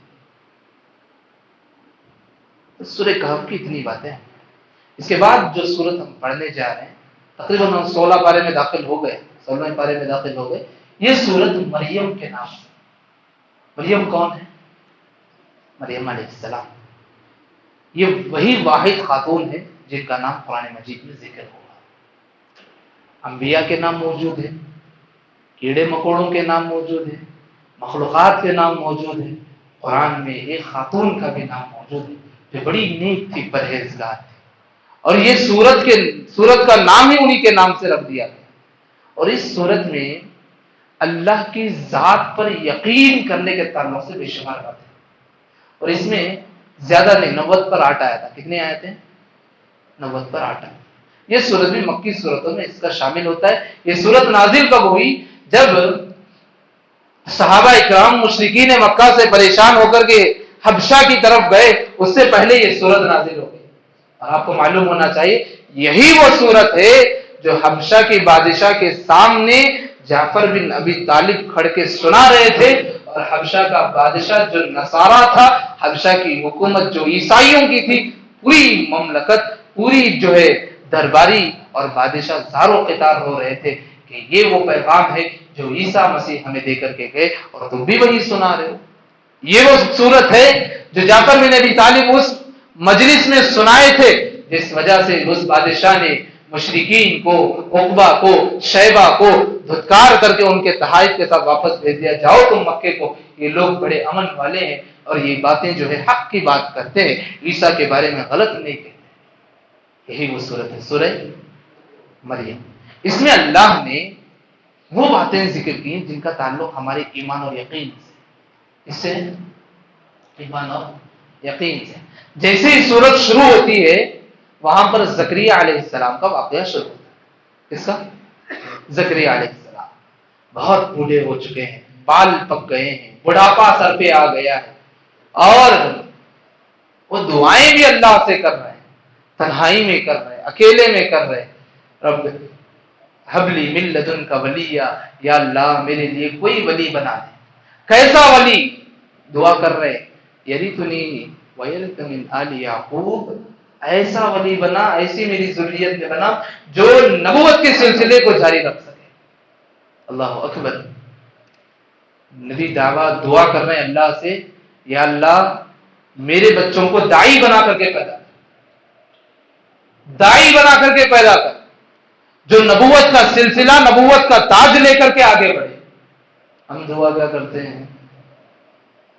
S2: سورہ کہف کی اتنی باتیں ہیں۔ اس کے بعد جو سورت ہم پڑھنے جا رہے ہیں، تقریباً ہم 16 پارے میں داخل ہو گئے، 16 پارے میں داخل ہو گئے۔ یہ سورت مریم کے نام سے۔ مریم کون ہے؟ مریم علیہ السلام۔ یہ وہی واحد خاتون ہے جن کا نام قرآن مجید میں ذکر ہوا۔ انبیاء کے نام موجود ہیں، کیڑے مکوڑوں کے نام موجود ہیں، مخلوقات کے نام موجود ہیں، قرآن میں ایک خاتون کا بھی نام موجود ہے جو بڑی نیک تھی، پرہیزگار تھی، اور یہ سورت کا نام ہی انہی کے نام سے رکھ دیا گیا۔ اور اس سورت میں اللہ کی ذات پر یقین کرنے کے تعلق سے بے شمار باتیں، اور اس میں زیادہ نہیں، 90 پر 8 آیا تھا۔ کتنے آئے تھے؟ 90 پر 8 آئے۔ یہ سورت بھی مکی سورتوں میں اس کا شامل ہوتا ہے۔ یہ سورت نازل کب ہوئی؟ جب صحابہ اکرام مشرکین مکہ سے پریشان ہو کر کے حبشہ کی طرف گئے، اس سے پہلے یہ سورت نازل ہو گئی۔ اور آپ کو معلوم ہونا چاہیے یہی وہ سورت ہے جو حبشہ کی بادشاہ کے سامنے جعفر بن ابی طالب کھڑ کے سنا رہے تھے، اور حبشہ کا بادشاہ جو نصارہ تھا، حبشہ کی حکومت جو عیسائیوں کی تھی، پوری مملکت، پوری جو ہے درباری اور بادشاہ زارو قطار ہو رہے تھے کہ یہ وہ پیغام ہے جو عیسیٰ مسیح ہمیں دے کر کے گئے اور تم بھی وہی سنا رہے ہو۔ یہ وہ صورت ہے جو جعفر بن ابی طالب اس مجلس میں سنائے تھے، جس وجہ سے اس بادشاہ نے مشرکین کو، عقبہ کو، شیبہ کو دھتکار کر کے ان کے تحائف کے ساتھ واپس بھیج دیا، جاؤ تم مکے کو، یہ لوگ بڑے امن والے ہیں اور یہ باتیں جو ہے حق کی بات کرتے ہیں، عیسیٰ کے بارے میں غلط نہیں کہتے۔ یہی وہ صورت ہے سورہ مریم۔ اس میں اللہ نے وہ باتیں ذکر کی جن کا تعلق ہمارے ایمان اور یقین سے، اس سے ایمان اور یقین سے۔ جیسے ہی سورت شروع ہوتی ہے وہاں پر زکریا علیہ السلام کا واقعہ شروع ہوتا ہے۔ کس کا؟ زکریا علیہ السلام بہت بوڑھے ہو چکے ہیں، بال پک گئے ہیں، بڑھاپا سر پہ آ گیا ہے، اور وہ دعائیں بھی اللہ سے کر رہے ہیں، تنہائی میں کر رہے ہیں، اکیلے میں کر رہے ہیں، رب حبلی من لدن کا ولیہ، یا اللہ میرے لیے کوئی ولی بنا دے۔ کیسا ولی؟ دعا کر رہے، یرثنی ویرث من آل یعقوب، ایسا ولی بنا، ایسی میری ذریت میں بنا جو نبوت کے سلسلے کو جاری رکھ سکے۔ اللہ اکبر۔ نبی دعا کر رہے ہیں اللہ سے، یا اللہ میرے بچوں کو داعی بنا کر کے پیدا کر، داعی بنا کر کے پیدا کر، جو نبوت کا سلسلہ، نبوت کا تاج لے کر کے آگے بڑھے۔ ہم دعا کیا کرتے ہیں؟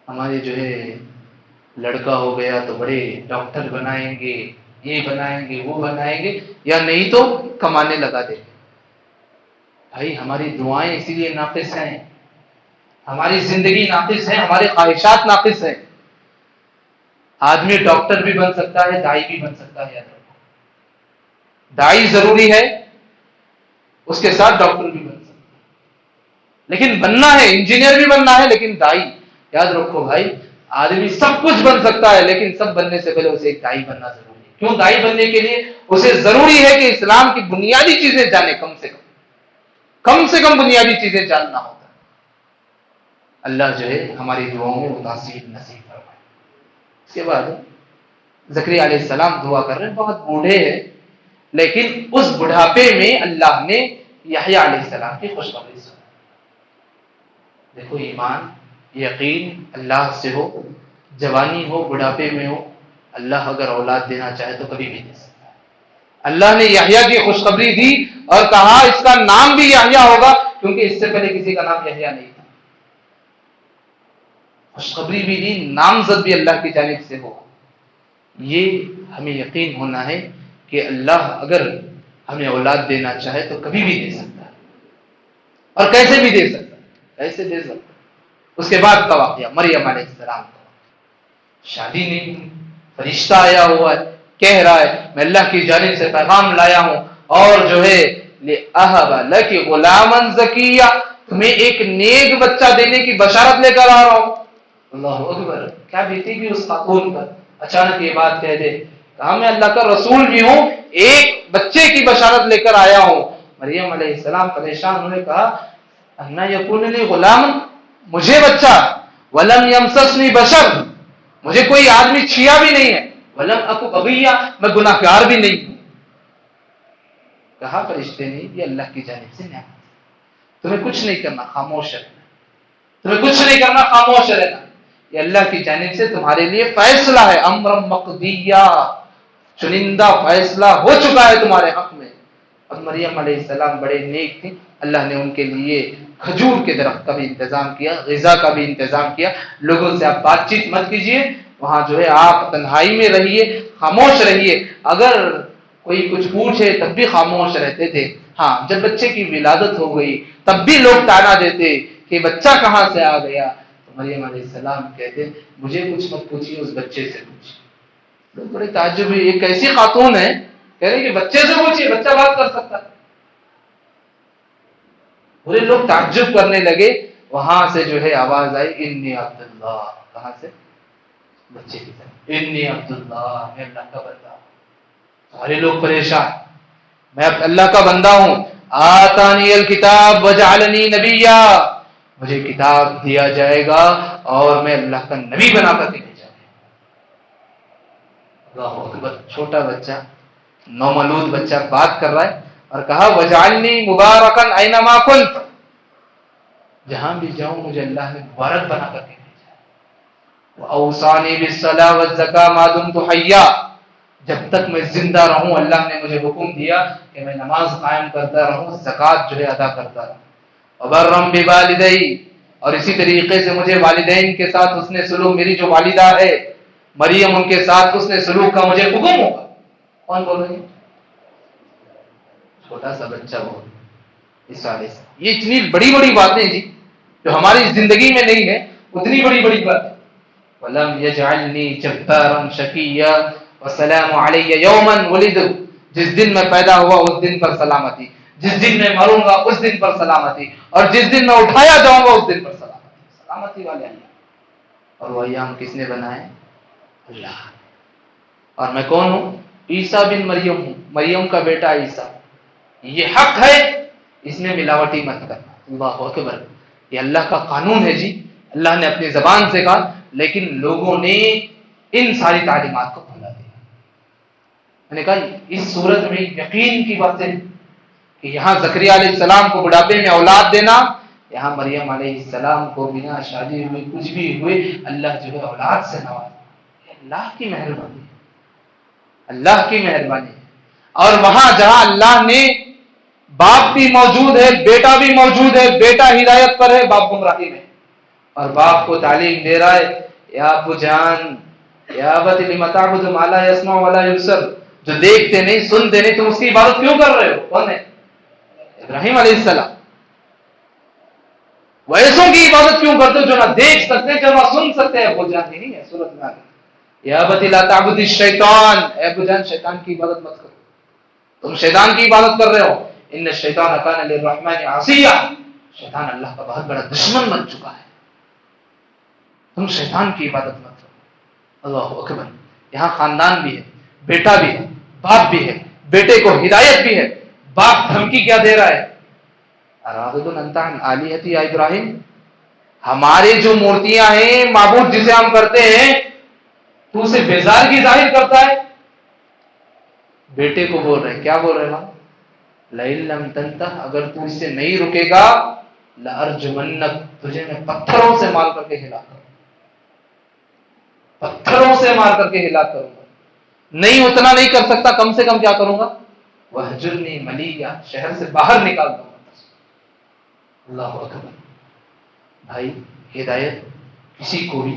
S2: ہمارے جو ہے لڑکا ہو گیا تو بڑے ڈاکٹر بنائیں گے، یہ بنائیں گے، وہ بنائیں گے، یا نہیں تو کمانے لگا دیں گے۔ بھائی ہماری دعائیں اسی لیے ناقص ہیں، ہماری زندگی ناقص ہے، ہماری خواہشات ناقص ہیں. آدمی ڈاکٹر بھی بن سکتا ہے، دائی بھی بن سکتا ہے. دائی ضروری ہے، اس کے ساتھ ڈاکٹر بھی بن سکتا ہے، لیکن بننا ہے، انجینئر بھی بننا ہے، لیکن دائی. یاد رکھو بھائی، آدمی سب کچھ بن سکتا ہے، لیکن سب بننے سے پہلے اسے ایک دائی بننا ضروری ہے. کیوں؟ دائی بننے کے لیے اسے ضروری ہے کہ اسلام کی بنیادی چیزیں جانے، کم سے کم بنیادی چیزیں جاننا ہوتا ہے. اللہ جو ہے ہماری دعاؤں میں تاثیر نصیب فرمائے. اس کے بعد زکریا علیہ السلام دعا کر رہے ہیں، بہت بوڑھے ہیں، لیکن اس بڑھاپے میں اللہ نے یحییٰ علیہ السلام کی خوشخبری سنائی. دیکھو، ایمان، یقین اللہ سے ہو، جوانی ہو، بڑھاپے میں ہو، اللہ اگر اولاد دینا چاہے تو کبھی بھی دے سکتا ہے. اللہ نے یحییٰ کی خوشخبری دی اور کہا اس کا نام بھی یحییٰ ہوگا، کیونکہ اس سے پہلے کسی کا نام یحییٰ نہیں تھا. خوشخبری بھی دی، نامزد بھی اللہ کی جانب سے ہو. یہ ہمیں یقین ہونا ہے کہ اللہ اگر ہمیں اولاد دینا چاہے تو کبھی بھی دے سکتا ہے، اور کیسے بھی دے سکتا ہے. کیسے دے سکتا ہے؟ اس کے بعد کا واقعہ، مریم علیہ السلام کا. شادی نہیں ہوئی، فرشتہ آیا ہوا ہے، کہہ رہا ہے میں اللہ کی جانب سے پیغام لایا ہوں، اور جو ہے لِأَهَبَ لَكِ غُلَامًا زَكِيًّا، تمہیں ایک نیک بچہ دینے کی بشارت لے کر آ رہا ہوں. اللہ اکبر، کیا بیتی گی اس خاتون پر، اچانک یہ بات کہہ دے. کہا میں اللہ کا رسول بھی ہوں، ایک بچے کی بشارت لے کر آیا ہوں. مریم علیہ السلام پریشان، انہوں نے کہا اَنَّىٰ يَكُونُ لِي غُلَامٌ، مجھے بچہ، وَلَمْ يَمْسَسْنِي بَشَرٌ، مجھے کوئی آدمی چھیا بھی نہیں ہے، وَلَمْ أَكُ بَغِيًّا، میں گناہ گار بھی نہیں ہوں. کہا فرشتے نے یہ اللہ کی جانب سے نعمت، تمہیں کچھ نہیں کرنا، خاموش رہنا. تمہیں کچھ نہیں کرنا، خاموش رہنا. یہ اللہ کی جانب سے تمہارے لیے فیصلہ ہے، امر مقضیہ، چنندہ فیصلہ ہو چکا ہے تمہارے حق میں. اب مریم علیہ السلام بڑے نیک تھے، اللہ نے ان کے لیے کھجور کے درخت کا بھی انتظام کیا، غذا کا بھی انتظام کیا. لوگوں سے آپ بات چیت مت کیجیے، وہاں جو ہے آپ تنہائی میں رہیے، خاموش رہیے. اگر کوئی کچھ پوچھے تب بھی خاموش رہتے تھے. ہاں، جب بچے کی ولادت ہو گئی تب بھی لوگ تانا دیتے کہ بچہ کہاں سے آ گیا. تو مریم علیہ السلام کہتے مجھے کچھ مت پوچھیے، اس بچے سے پوچھیے. لوگ بڑے تعجب ہوئے، ایک ایسی خاتون ہے کہہ رہے کہ بچے سے پوچھیے، بچہ بات کر سکتا ہے. پورے لوگ تعجب کرنے لگے. وہاں سے جو ہے آواز آئی انی عبداللہ. کہاں سے؟ بچے کی طرف، انی عبداللہ، میں اللہ کا بندہ ہوں. سارے لوگ پریشان، میں اللہ کا بندہ ہوں. آتانی الکتاب وجعلنی نبیا، مجھے کتاب دیا جائے گا اور میں اللہ کا نبی بنا کر کے بھیجا گیا. اللہ اکبر، چھوٹا بچہ، نومولود بچہ بات کر رہا ہے اور کہا وجعلنی مبارکن اینما کنت، جہاں بھی جاؤں مجھے اللہ نے مبارک بنا کر کے بھیجا. واوصانی بالصلاۃ والزکاۃ ما دمت حیا، جب تک میں زندہ رہوں اللہ نے مجھے حکم دیا کہ میں نماز قائم کرتا رہوں، زکوٰۃ جو ہے ادا کرتا رہوں. وبرم بوالدی، اور اسی طریقے سے مجھے والدین کے ساتھ حسن سلوک، میری جو والدہ ہے مریم، ان کے ساتھ حسن سلوک کا مجھے حکم ہوگا. کون بول رہے ہیں؟ چھوٹا سا بچہ بول. یہ اتنی بڑی بڑی باتیں جی جو ہماری زندگی میں نہیں ہے، اتنی بڑی بڑی باتیں. وَلَمْ يَجْعَلْنِي جَبَّارًا شَقِيًّا وَالسَّلَامُ عَلَيَّ يَوْمًا وُلِدْتُ، جس دن میں پیدا ہوا اس دن پر سلامتی، جس دن میں مروں گا اس دن پر سلامتی، اور جس دن میں اٹھایا جاؤں گا اس دن پر سلامتی. سلامتی والے اللہ. اور وہ ایام کس نے بنائے؟ اللہ. اور میں کون ہوں؟ عیسیٰ بن مریم ہوں، مریم کا بیٹا عیسیٰ. یہ حق ہے، اس میں ملاوٹی مت کرنا. اللہ اکبر، یہ اللہ کا قانون ہے جی. اللہ نے اپنی زبان سے کہا، لیکن لوگوں نے ان ساری تعلیمات کو بھلا دیا. میں نے کہا اس صورت میں یقین کی باتیں کہ یہاں زکریا علیہ السلام کو بڑھاپے میں اولاد دینا، یہاں مریم علیہ السلام کو بنا شادی ہوئے کچھ بھی ہوئے اللہ جو ہے اولاد سے نوازا. اللہ کی مہربانی، اللہ کی مہربانی. اور وہاں جہاں اللہ نے باپ بھی موجود ہے، بیٹا بھی موجود ہے، بیٹا ہدایت پر ہے، باپ گمراہی میں، اور باپ کو تعلیم دے رہا ہے یا ابو جان یا ابت لم تعبد ما لا يسمع ولا يبصر، جو دیکھتے نہیں سنتے نہیں تم اس کی عبادت کیوں کر رہے ہو؟ کون ہے؟ ابراہیم علیہ السلام. ویسوں کی عبادت کیوں کرتے ہو جو نہ دیکھ سکتے جو نہ سن سکتے ہیں؟ ابو جان نہیں ہے سورت میں یا ابتی لا تعبد الشیطان، اے ابو جان شیطان کی عبادت مت کرو، تم شیطان کی عبادت کر رہے ہو، ان الشیطان کان للرحمن عصیا، شیطان اللہ کا بہت بڑا دشمن بن چکا ہے، تم شیطان کی عبادت مت کرو۔ اللہ اکبر۔ یہاں خاندان بھی ہے، بیٹا بھی ہے، باپ بھی ہے، بیٹے کو ہدایت بھی ہے، باپ دھمکی کیا دے رہا ہے؟ اراغب انت عن آلہتی یا ابراہیم، ہماری جو مورتیاں ہیں، معبود جسے ہم کرتے ہیں، تو اسے بیزارگی ظاہر کرتا ہے؟ بیٹے کو بول رہے ہیں، کیا بول رہے ہیں؟ لئن لم تنتہ، اگر تو اس سے نہیں رکے گا، لارجمنک، تجھے میں پتھروں سے مار کر کے ہلاک کروں گا، پتھروں سے مار کر کے ہلاک کروں گا۔ نہیں اتنا نہیں کر سکتا، کم سے کم کیا کروں گا؟ وہجرنی ملیہ، شہر سے باہر نکال دوں گا۔ اللہ اکبر۔ بھائی ہدایت کسی کو بھی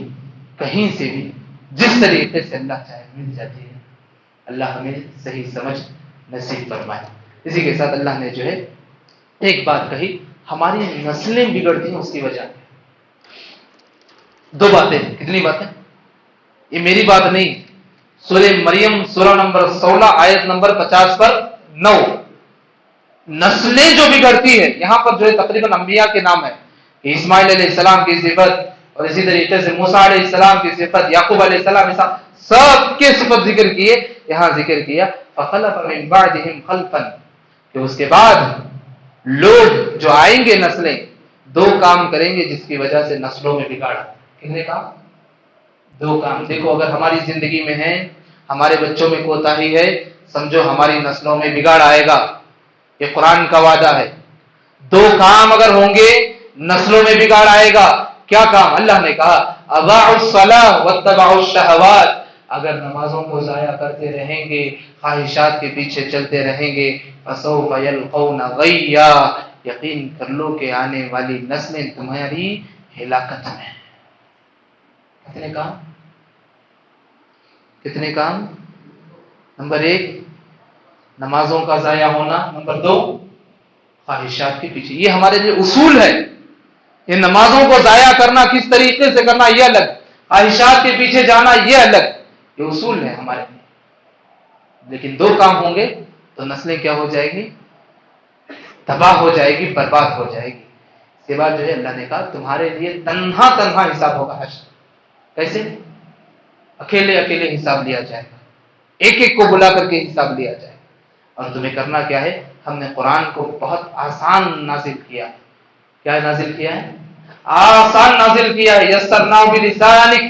S2: کہیں سے بھی جس طریقے سے اللہ چاہے مل جاتی ہے، اللہ ہمیں صحیح سمجھ نصیب فرمائے۔ اسی کے ساتھ اللہ نے جو ہے ایک بات کہی، ہماری نسلیں بگڑتی ہیں اس کی وجہ، دو باتیں، کتنی باتیں؟ یہ میری بات نہیں، سورہ مریم سورہ نمبر 16 آیت نمبر 50 پر 9، نسلیں جو بگڑتی ہے، یہاں پر جو ہے تقریباً انبیاء کے نام ہے، کہ اسماعیل علیہ السلام کی صفت، اور اسی طریقے سے موسیٰ علیہ السلام کی صفت، یعقوب علیہ السلام، سب کے صفت ذکر کیے، یہاں ذکر کیا فخلف من بعدہم خلفا، کہ اس کے بعد لوگ جو آئیں گے، نسلیں، دو کام کریں گے جس کی وجہ سے نسلوں میں بگاڑ۔ کتنے کام؟ دو کام۔ دیکھو اگر ہماری زندگی میں ہے، ہمارے بچوں میں کوتاہی ہے، سمجھو ہماری نسلوں میں بگاڑ آئے گا، یہ قرآن کا وعدہ ہے۔ دو کام اگر ہوں گے نسلوں میں بگاڑ آئے گا۔ کیا کام؟ اللہ نے کہا اضاعوا الصلاۃ واتبعوا الشہوات، اگر نمازوں کو ضائع کرتے رہیں گے، خواہشات کے پیچھے چلتے رہیں گے، فسوف یلقون غیا، یقین کر لو کہ آنے والی نسلیں تمہاری ہلاکت میں۔ کتنے کام؟ کتنے کام؟ نمبر 1 نمازوں کا ضائع ہونا، نمبر 2 خواہشات کے پیچھے۔ یہ ہمارے لیے اصول ہے، یہ نمازوں کو ضائع کرنا کس طریقے سے کرنا یہ الگ، خواہشات کے پیچھے جانا یہ الگ، یہ اصول ہے ہمارے لیے۔ لیکن دو کام ہوں گے تو نسلیں کیا ہو جائے گی؟ تباہ ہو جائے گی، برباد ہو جائے گی۔ اس کے بعد جو ہے اللہ نے کہا تمہارے لیے تنہا تنہا حساب ہوگا حشر۔ کیسے؟ اکیلے اکیلے حساب لیا جائے گا، ایک ایک کو بلا کر کے حساب لیا جائے گا۔ اور تمہیں کرنا کیا ہے؟ ہم نے قرآن کو بہت آسان نازل کیا۔ کیا نازل کیا ہے؟ آسان نازل کیا ہے، یسرنا بلسانک،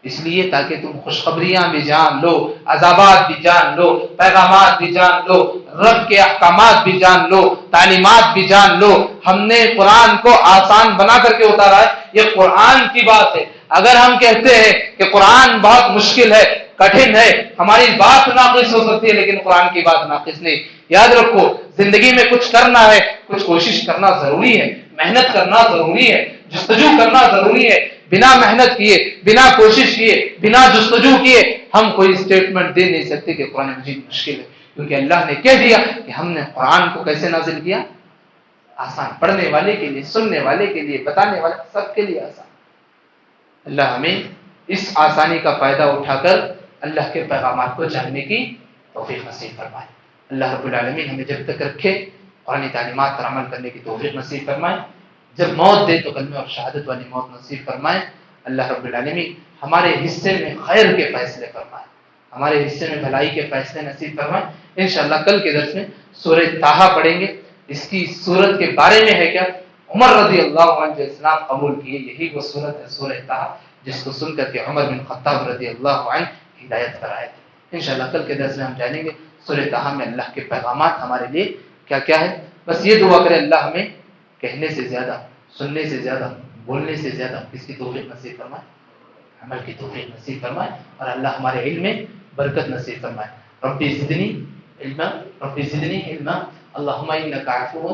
S2: اس لیے تاکہ تم خوشخبریاں بھی جان لو، عذابات بھی جان لو، پیغامات بھی جان لو، رب کے احکامات بھی جان لو، تعلیمات بھی جان لو۔ ہم نے قرآن کو آسان بنا کر کے اتارا ہے، یہ قرآن کی بات ہے۔ اگر ہم کہتے ہیں کہ قرآن بہت مشکل ہے، کٹھن ہے، ہماری بات ناقص ہو سکتی ہے لیکن قرآن کی بات ناقص نہیں۔ یاد رکھو زندگی میں کچھ کرنا ہے، کچھ کوشش کرنا ضروری ہے، محنت کرنا ضروری ہے، جستجو کرنا ضروری ہے۔ بنا محنت کیے، بنا کوشش کیے، بنا جستجو کیے ہم کوئی اسٹیٹمنٹ دے نہیں سکتے کہ قرآن مجید مشکل ہے، کیونکہ اللہ نے کہہ دیا کہ ہم نے قرآن کو کیسے نازل کیا؟ آسان، پڑھنے والے کے لیے، سننے والے کے لیے، بتانے والے، سب کے لیے آسان۔ اللہ ہمیں اس آسانی کا فائدہ اٹھا کر اللہ کے پیغامات کو جاننے کی توفیق نصیب فرمائے۔ اللہ رب العالمین ہمیں جب تک رکھے قرآن تعلیمات پر عمل کرنے کی توفیق نصیب فرمائے، جب موت دے تو کلمہ اور شہادت والی موت نصیب فرمائے۔ اللہ رب العالمین ہمارے حصے میں خیر کے فیصلے فرمائے، ہمارے حصے میں بھلائی کے فیصلے نصیب فرمائے۔ انشاءاللہ کل کے درس میں سورہ طٰہٰ پڑھیں گے۔ اس کی صورت کے بارے میں ہے کیا؟ عمر رضی اللہ عنہ جو اسلام قبول کیے، یہی وہ صورت ہے سورہ طٰہٰ جس کو سن کر کے عمر بن خطاب رضی اللہ عنہ ہدایت پر آئے تھے۔ انشاءاللہ کل کے درس میں ہم جانیں گے سورہ طٰہٰ میں اللہ کے پیغامات ہمارے لیے کیا کیا ہے۔ بس یہ دعا کرے اللہ ہمیں کہنے سے زیادہ، سننے سے زیادہ، بولنے سے زیادہ اس کی توفیق نصیب فرمائے، عمل کی توفیق نصیب فرمائے، اور اللہ ہمارے علم میں برکت نصیب فرمائے۔ ربی زدنی علما، ربی زدنی علما، اللہم انک عفو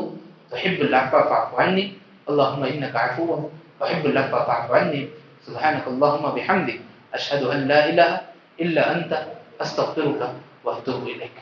S2: تحب العفو فاعف عنی، اللہم انک عفو تحب العفو فاعف عنی، سبحانک اللہم بحمدک، اشہد ان لا الہ الا انت، استغفرک واتوب الیک۔